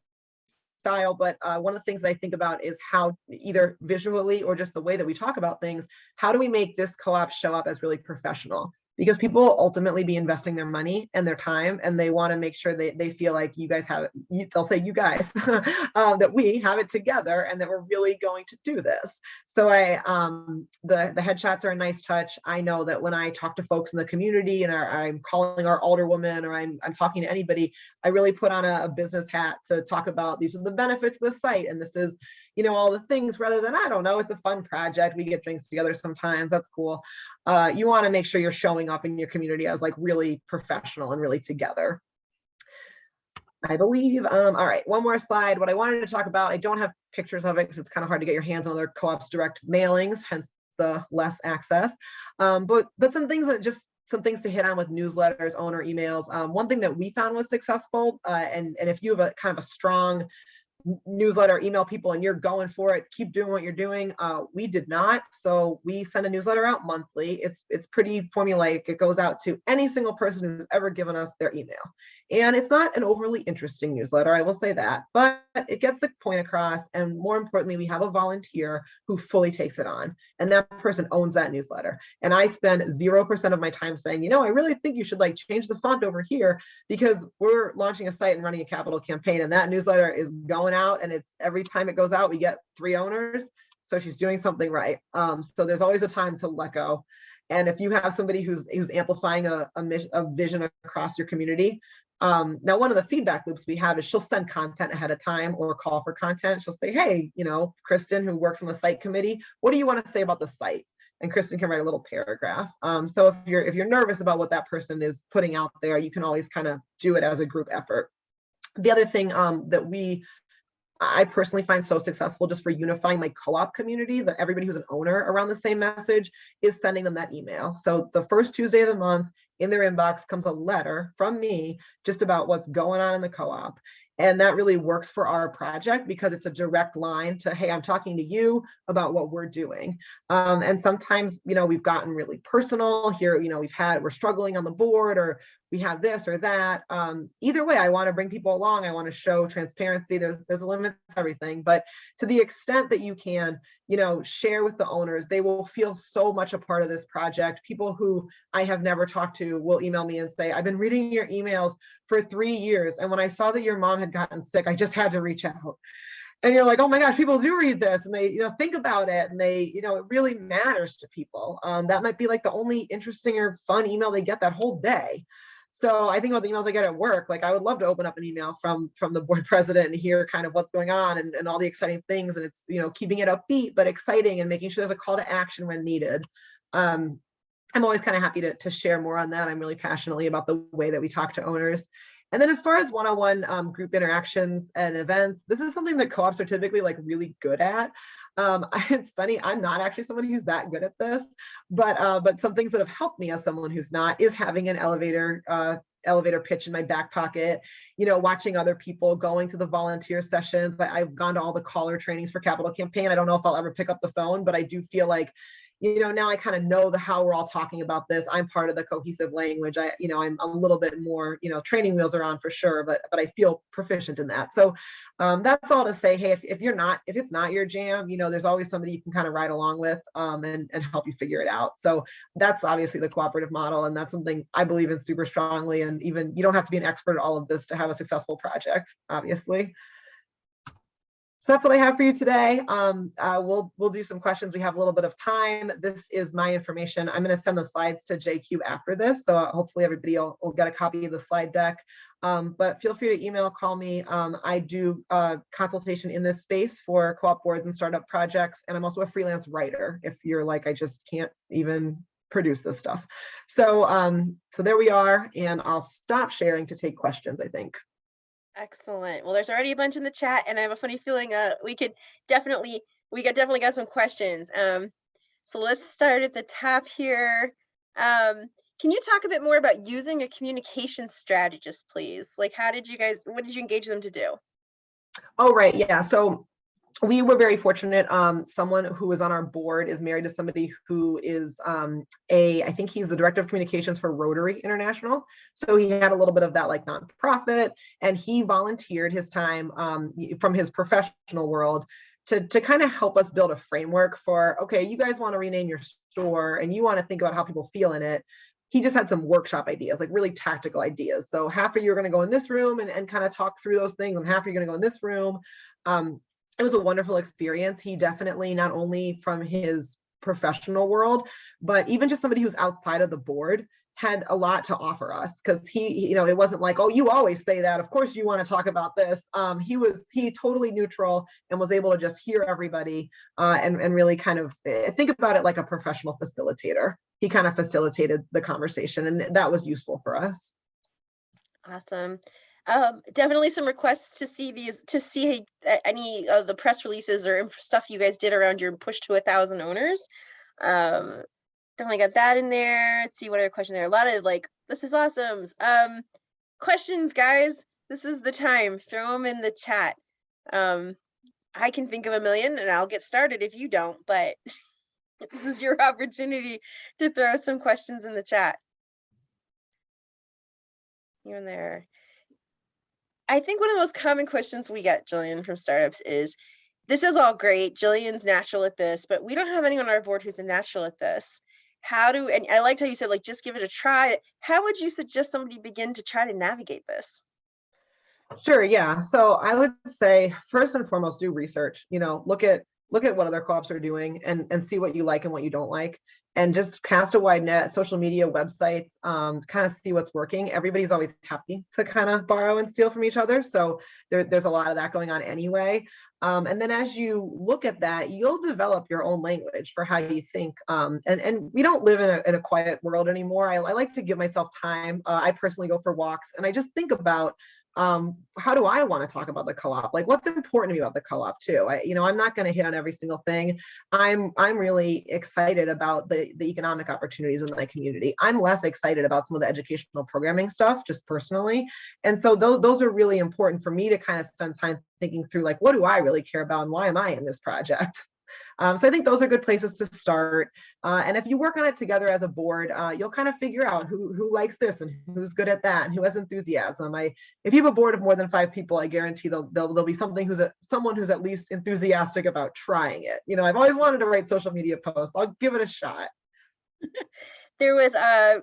B: style, but one of the things that I think about is how, either visually or just the way that we talk about things, how do we make this co-op show up as really professional? Because people will ultimately be investing their money and their time, and they want to make sure they feel like you guys have it, they'll say you guys, that we have it together and that we're really going to do this. So the headshots are a nice touch. I know that when I talk to folks in the community and I'm calling our alderwoman or I'm talking to anybody, I really put on a business hat to talk about these are the benefits of the site. And this is, you know, all the things, rather than, I don't know, it's a fun project. We get drinks together sometimes. That's cool. You want to make sure you're showing up in your community as like really professional and really together, I believe. All right, one more slide. What I wanted to talk about, I don't have pictures of it because it's kind of hard to get your hands on other co-ops direct mailings, hence the less access. But some things that just some things to hit on with newsletters, owner emails. One thing that we found was successful, and if you have a kind of a strong newsletter, email people, and you're going for it, keep doing what you're doing. We did not, so we send a newsletter out monthly. It's pretty formulaic. It goes out to any single person who's ever given us their email, and it's not an overly interesting newsletter, I will say that, but it gets the point across. And more importantly, we have a volunteer who fully takes it on, and that person owns that newsletter. And I spend 0% of my time saying, you know, I really think you should like change the font over here, because we're launching a site and running a capital campaign, and that newsletter is going out, and it's every time it goes out we get 3 owners, so she's doing something right. So there's always a time to let go. And if you have somebody who's amplifying a vision across your community, now one of the feedback loops we have is she'll send content ahead of time or call for content. She'll say, hey, you know, Kristen, who works on the site committee, what do you want to say about the site? And Kristen can write a little paragraph. So if you're nervous about what that person is putting out there, you can always kind of do it as a group effort. The other thing that I personally find so successful just for unifying my co-op community, that everybody who's an owner around the same message, is sending them that email. So the first Tuesday of the month in their inbox comes a letter from me just about what's going on in the co-op. And that really works for our project because it's a direct line to, hey, I'm talking to you about what we're doing. And sometimes, you know, we've gotten really personal here, you know, we're struggling on the board, or we have this or that. Either way, I want to bring people along. I want to show transparency. There's a limit to everything, but to the extent that you can, you know, share with the owners, they will feel so much a part of this project. People who I have never talked to will email me and say, I've been reading your emails for 3 years, and when I saw that your mom had gotten sick, I just had to reach out. and you're like, oh my gosh, people do read this, and they think about it, and they it really matters to people. That might be like the only interesting or fun email they get that whole day. So I think about the emails I get at work. Like, I would love to open up an email from the board president and hear kind of what's going on, and all the exciting things, and it's keeping it upbeat but exciting, and making sure there's a call to action when needed. I'm always kind of happy to share more on that. I'm really passionately about the way that we talk to owners. And then as far as one-on-one group interactions and events, this is something that co-ops are typically like really good at. It's funny, I'm not actually someone who's that good at this, but some things that have helped me as someone who's not is having an elevator pitch in my back pocket, watching other people, going to the volunteer sessions. I've gone to all the caller trainings for Capital Campaign. I don't know if I'll ever pick up the phone, but I do feel like now I kind of know how we're all talking about this. I'm part of the cohesive language. I'm a little bit more, training wheels are on for sure, but I feel proficient in that. So that's all to say, hey, if it's not your jam, there's always somebody you can kind of ride along with and help you figure it out. So that's obviously the cooperative model. And that's something I believe in super strongly. And even you don't have to be an expert at all of this to have a successful project, obviously. So that's what I have for you today. We'll do some questions. We have a little bit of time. This is my information. I'm going to send the slides to JQ after this, so hopefully everybody will get a copy of the slide deck. But feel free to email, call me. I do consultation in this space for co-op boards and startup projects, and I'm also a freelance writer. If you're like, I just can't even produce this stuff. So there we are, and I'll stop sharing to take questions, I think.
A: Excellent. Well, there's already a bunch in the chat, and I have a funny feeling we definitely got some questions. So let's start at the top here. Can you talk a bit more about using a communication strategist, please? Like, what did you engage them to do?
B: Oh, right. Yeah. So we were very fortunate. Someone who was on our board is married to somebody who is I think he's the director of communications for Rotary International. So he had a little bit of that like nonprofit, and he volunteered his time from his professional world to kind of help us build a framework for, okay, you guys want to rename your store and you want to think about how people feel in it. He just had some workshop ideas, like really tactical ideas. So half of you are going to go in this room and kind of talk through those things, and half of you are going to go in this room. It was a wonderful experience. He definitely, not only from his professional world, but even just somebody who's outside of the board, had a lot to offer us, because he, it wasn't like, oh, you always say that, of course you want to talk about this. He totally neutral and was able to just hear everybody and really kind of think about it like a professional facilitator. He kind of facilitated the conversation, and that was useful for us.
A: Awesome. Definitely some requests to see any of the press releases or stuff you guys did around your push to 1,000 owners. Definitely got that in there. Let's see what other question there. A lot of like, this is awesome. Questions, guys. This is the time. Throw them in the chat. I can think of a million, and I'll get started if you don't, but this is your opportunity to throw some questions in the chat. Here and there. I think one of the most common questions we get, Jillian, from startups is, this is all great, Jillian's natural at this, but we don't have anyone on our board who's a natural at this. And I liked how you said, like, just give it a try. How would you suggest somebody begin to try to navigate this?
B: Sure, yeah. So I would say, first and foremost, do research. Look at what other co-ops are doing and see what you like and what you don't like. And just cast a wide net, social media, websites, kind of see what's working. Everybody's always happy to kind of borrow and steal from each other. So there's a lot of that going on anyway. And then as you look at that, you'll develop your own language for how you think. And we don't live in a quiet world anymore. I like to give myself time. I personally go for walks, and I just think about, how do I want to talk about the co-op? Like, what's important to me about the co-op too? I'm not going to hit on every single thing. I'm really excited about the economic opportunities in my community. I'm less excited about some of the educational programming stuff, just personally. And so those are really important for me to kind of spend time thinking through, like, what do I really care about and why am I in this project? So I think those are good places to start. And if you work on it together as a board, you'll kind of figure out who likes this and who's good at that and who has enthusiasm. If you have a board of more than 5 people, I guarantee there'll be someone who's at least enthusiastic about trying it. I've always wanted to write social media posts. I'll give it a shot.
A: There's a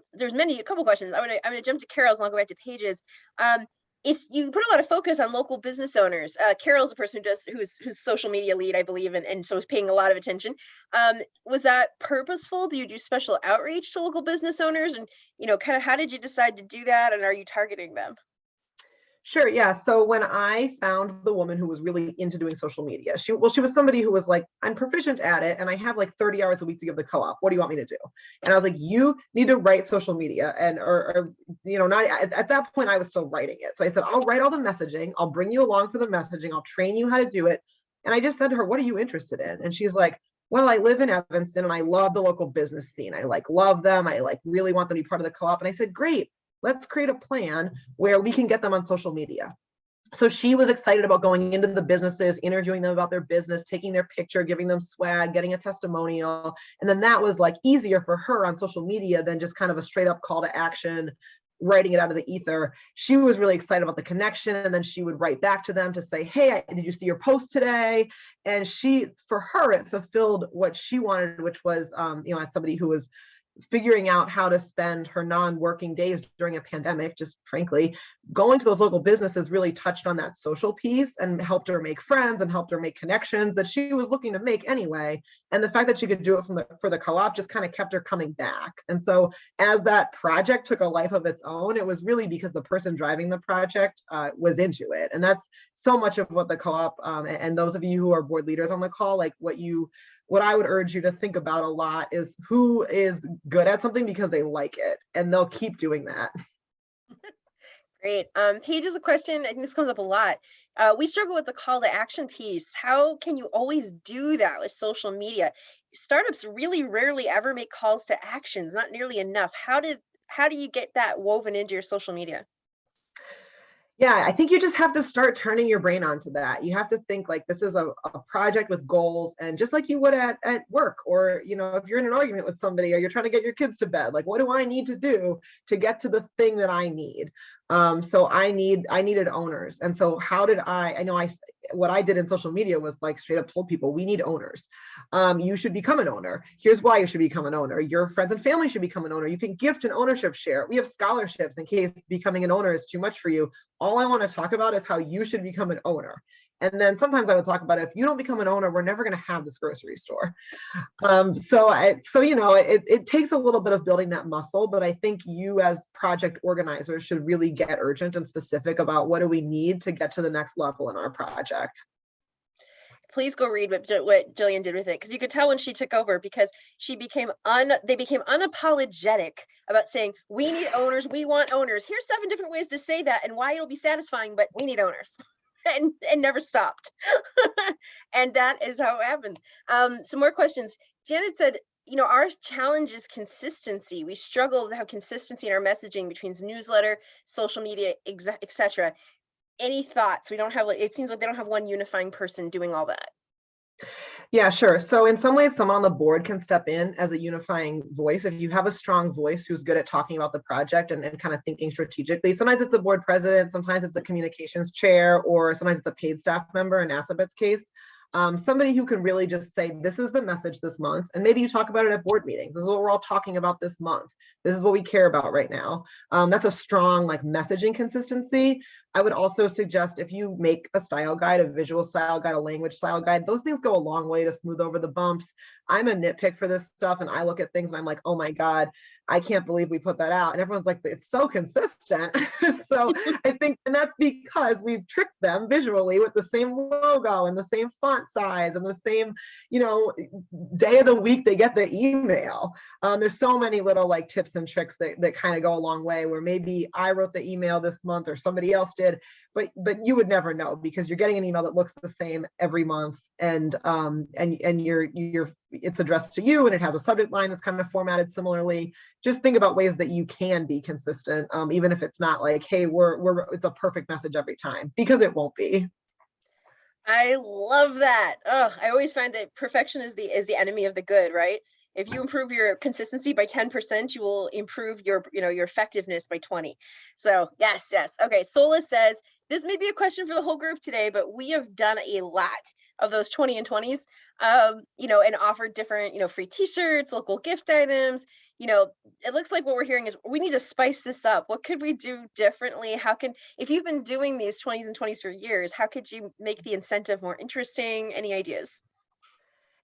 A: couple questions. I'm gonna jump to Carol's and I'll go back to Paige's. you put a lot of focus on local business owners. Carol's the person who's social media lead, I believe, and so is paying a lot of attention. Was that purposeful? Do you do special outreach to local business owners? And, kind of how did you decide to do that? And are you targeting them?
B: Sure. Yeah. So when I found the woman who was really into doing social media, she was somebody who was like, I'm proficient at it and I have like 30 hours a week to give the co-op. What do you want me to do? And I was like, you need to write social media. And, or not at that point, I was still writing it. So I said, I'll write all the messaging. I'll bring you along for the messaging. I'll train you how to do it. And I just said to her, what are you interested in? And she's like, well, I live in Evanston and I love the local business scene. I love them. I really want them to be part of the co-op. And I said, great. Let's create a plan where we can get them on social media. So she was excited about going into the businesses, interviewing them about their business, taking their picture, giving them swag, getting a testimonial. And then that was easier for her on social media than just kind of a straight up call to action, writing it out of the ether. She was really excited about the connection. And then she would write back to them to say, hey, did you see your post today? And for her, it fulfilled what she wanted, which was, as somebody who was figuring out how to spend her non-working days during a pandemic, just frankly, going to those local businesses really touched on that social piece and helped her make friends and helped her make connections that she was looking to make anyway. And the fact that she could do it for the co-op just kind of kept her coming back. And so as that project took a life of its own, it was really because the person driving the project was into it. And that's so much of what the co-op, and those of you who are board leaders on the call, what I would urge you to think about a lot is who is good at something because they like it, and they'll keep doing that.
A: Great. Paige has a question. I think this comes up a lot. We struggle with the call to action piece. How can you always do that with social media? Startups really rarely ever make calls to actions, not nearly enough. How do you get that woven into your social media?
B: Yeah, I think you just have to start turning your brain onto that. You have to think this is a project with goals, and just like you would at work, or if you're in an argument with somebody or you're trying to get your kids to bed, what do I need to do to get to the thing that I need? So I needed owners. And so what I did in social media was straight up told people, we need owners. You should become an owner. Here's why you should become an owner. Your friends and family should become an owner. You can gift an ownership share. We have scholarships in case becoming an owner is too much for you. All I want to talk about is how you should become an owner. And then sometimes I would talk about, if you don't become an owner, we're never going to have this grocery store. It takes a little bit of building that muscle, but I think you as project organizers should really get urgent and specific about what do we need to get to the next level in our project.
A: Please go read what Jillian did with it, because you could tell when she took over, because they became unapologetic about saying, we need owners, we want owners. Here's 7 different ways to say that and why it'll be satisfying, but we need owners. And never stopped. And that is how it happened. Some more questions. Janet said, our challenge is consistency. We struggle to have consistency in our messaging between newsletter, social media, etc. Any thoughts? It seems like they don't have one unifying person doing all that.
B: Yeah, sure. So in some ways, someone on the board can step in as a unifying voice. If you have a strong voice who's good at talking about the project and kind of thinking strategically, sometimes it's a board president, sometimes it's a communications chair, or sometimes it's a paid staff member in Asabet's case. Somebody who can really just say, this is the message this month. And maybe you talk about it at board meetings. This is what we're all talking about this month. This is what we care about right now. That's a strong messaging consistency. I would also suggest, if you make a style guide, a visual style guide, a language style guide, those things go a long way to smooth over the bumps. I'm a nitpick for this stuff, and I look at things and I'm like, oh my God, I can't believe we put that out. And everyone's like, it's so consistent. So I think, and that's because we've tricked them visually with the same logo and the same font size and the same, day of the week they get the email. There's so many little tips and tricks that kind of go a long way, where maybe I wrote the email this month or somebody else did, but you would never know, because you're getting an email that looks the same every month, and it's addressed to you, and it has a subject line that's kind of formatted similarly. Just think about ways that you can be consistent, even if it's not hey, it's a perfect message every time, because it won't be.
A: I love that. Oh, I always find that perfection is the enemy of the good, right? If you improve your consistency by 10%, you will improve your effectiveness by 20. So yes. Okay. Sola says, this may be a question for the whole group today, but we have done a lot of those 20 and 20s, and offered different, free t-shirts, local gift items. it looks like what we're hearing is we need to spice this up. What could we do differently? If you've been doing these 20s and 20s for years, how could you make the incentive more interesting? Any ideas?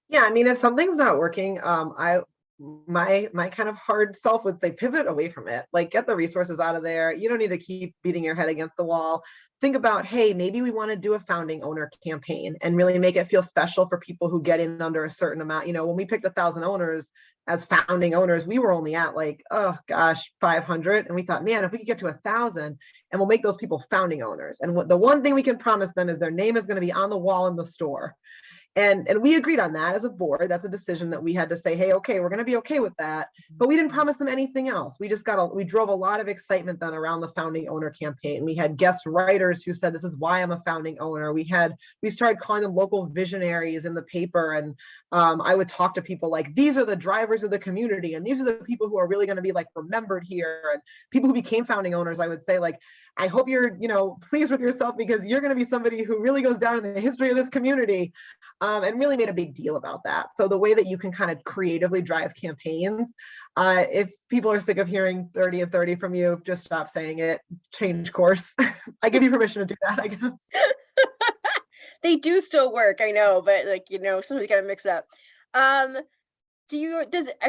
B: Yeah, I mean, if something's not working, my kind of hard self would say pivot away from it. Like, get the resources out of there. You don't need to keep beating your head against the wall. Think about, hey, maybe we want to do a founding owner campaign and really make it feel special for people who get in under a certain amount. When we picked 1,000 owners as founding owners, we were only at like, oh gosh, 500. And we thought, man, if we could get to 1,000 and we'll make those people founding owners. And the one thing we can promise them is their name is going to be on the wall in the store. And we agreed on that as a board. That's a decision that we had to say, hey, okay, we're going to be okay with that. But we didn't promise them anything else. We drove a lot of excitement then around the founding owner campaign. We had guest writers who said, this is why I'm a founding owner. We started calling them local visionaries in the paper. And I would talk to people like, these are the drivers of the community. And these are the people who are really going to be like remembered here. And people who became founding owners, I would say, like, I hope you're, pleased with yourself, because you're going to be somebody who really goes down in the history of this community. And really made a big deal about that. So the way that you can kind of creatively drive campaigns, if people are sick of hearing 30 and 30 from you, just stop saying it, change course. I give you permission to do that, I guess.
A: They do still work, I know, but somebody's got to mix it up.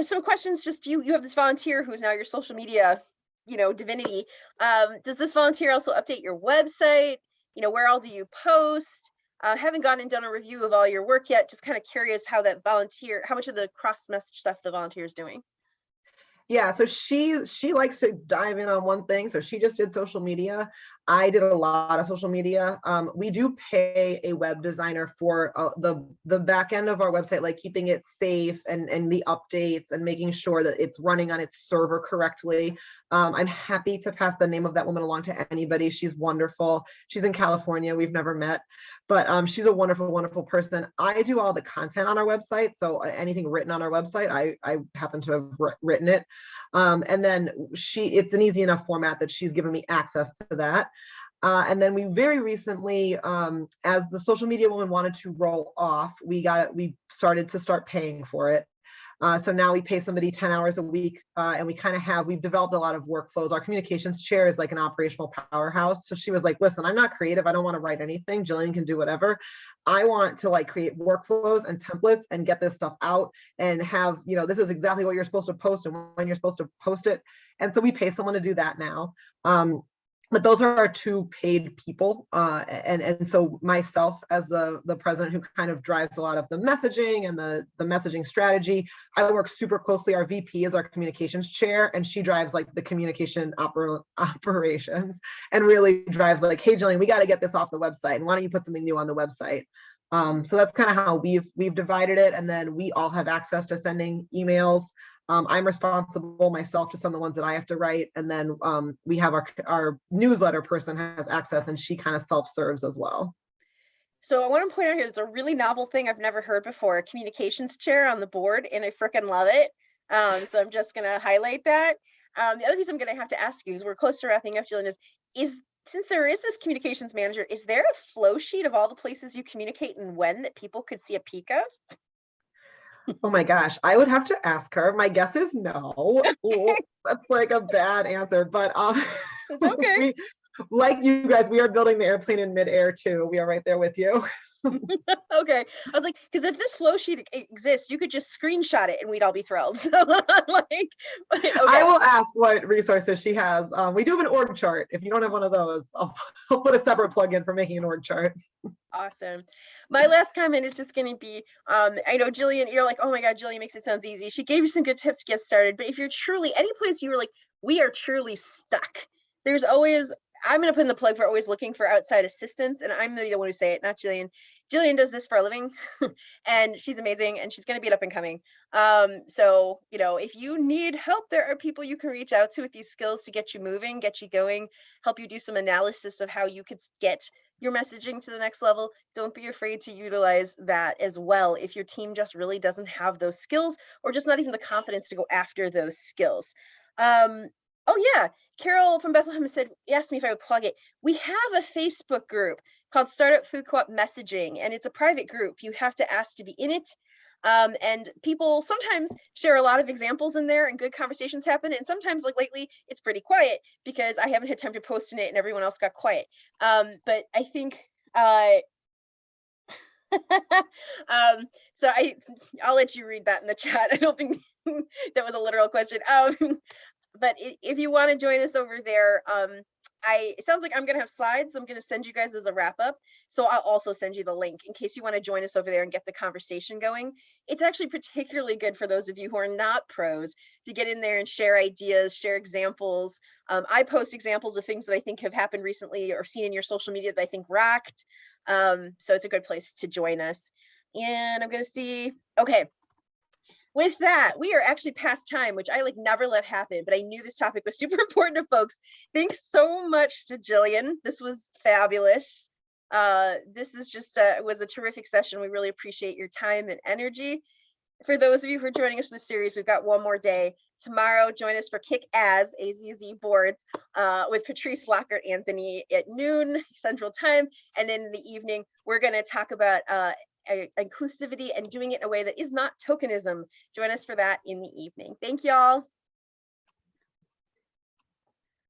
A: Some questions, just you have this volunteer who's now your social media, divinity. Does this volunteer also update your website? Where all do you post? Haven't gone and done a review of all your work yet. Just kind of curious how much of the cross message stuff the volunteer is doing.
B: Yeah, so she likes to dive in on one thing. So she just did social media. I did a lot of social media. We do pay a web designer for the back end of our website, like keeping it safe and the updates and making sure that it's running on its server correctly. I'm happy to pass the name of that woman along to anybody. She's wonderful. She's in California. We've never met, but she's a wonderful, wonderful person. I do all the content on our website. So anything written on our website, I happen to have written it. And then it's an easy enough format that she's given me access to that. And then we very recently, as the social media woman wanted to roll off, we started paying for it. So now we pay somebody 10 hours a week, and we've developed a lot of workflows. Our communications chair is like an operational powerhouse. So she was like, listen, I'm not creative. I don't want to write anything. Jillian can do whatever. I want to create workflows and templates and get this stuff out and have, this is exactly what you're supposed to post and when you're supposed to post it. And so we pay someone to do that now. But those are our two paid people. And so myself as the president who kind of drives a lot of the messaging and the messaging strategy, I work super closely. Our VP is our communications chair, and she drives the communication operations and really drives hey, Jillian, we got to get this off the website. And why don't you put something new on the website? So that's kind of how we've divided it. And then we all have access to sending emails. I'm responsible myself to some of the ones that I have to write. And then we have our newsletter person has access, and she kind of self-serves as well.
A: So I want to point out here, it's a really novel thing I've never heard before, a communications chair on the board, and I freaking love it. So I'm just going to highlight that. The other piece I'm going to have to ask you, is we're close to wrapping up, Jillian, is since there is this communications manager, is there a flow sheet of all the places you communicate and when that people could see a peek of?
B: Oh my gosh, I would have to ask her. My guess is no. That's a bad answer, but
A: it's okay.
B: Like you guys, we are building the airplane in midair too. We are right there with you.
A: Okay. I was like, because if this flow sheet exists, you could just screenshot it and we'd all be thrilled. So okay.
B: I will ask what resources she has. We do have an org chart. If you don't have one of those, I'll put a separate plugin for making an org chart.
A: Awesome. My last comment is just going to be, I know Jillian, you're like, oh my God, Jillian makes it sound easy. She gave you some good tips to get started, but if you're truly, any place you were like, we are truly stuck, there's always, I'm going to put in the plug for always looking for outside assistance. And I'm the one who say it, not Jillian. Jillian does this for a living and she's amazing and she's going to be up and coming. So, if you need help, there are people you can reach out to with these skills to get you moving, get you going, help you do some analysis of how you could get your messaging to the next level. Don't be afraid to utilize that as well if your team just really doesn't have those skills or just not even the confidence to go after those skills. Oh yeah, Carol from Bethlehem asked me if I would plug it. We have a Facebook group called Startup Food Co-op Messaging, and it's a private group. You have to ask to be in it. And people sometimes share a lot of examples in there and good conversations happen. And sometimes, like lately, it's pretty quiet because I haven't had time to post in it and everyone else got quiet. But I think so I'll let you read that in the chat. I don't think that was a literal question. But if you want to join us over there, it sounds like I'm going to have slides. I'm going to send you guys as a wrap up. So I'll also send you the link in case you want to join us over there and get the conversation going. It's actually particularly good for those of you who are not pros to get in there and share ideas, share examples. I post examples of things that I think have happened recently or seen in your social media that I think rocked. So it's a good place to join us. And I'm going to see, okay. With that, we are actually past time, which I like never let happen, but I knew this topic was super important to folks. Thanks so much to Jillian. This was fabulous. This is just was a terrific session. We really appreciate your time and energy. For those of you who are joining us for the series, we've got one more day. Tomorrow, join us for Kick As AZZ boards with Patrice Lockhart Anthony at noon Central Time. And then in the evening, we're going to talk about inclusivity and doing it in a way that is not tokenism. Join us for that in the evening. Thank y'all.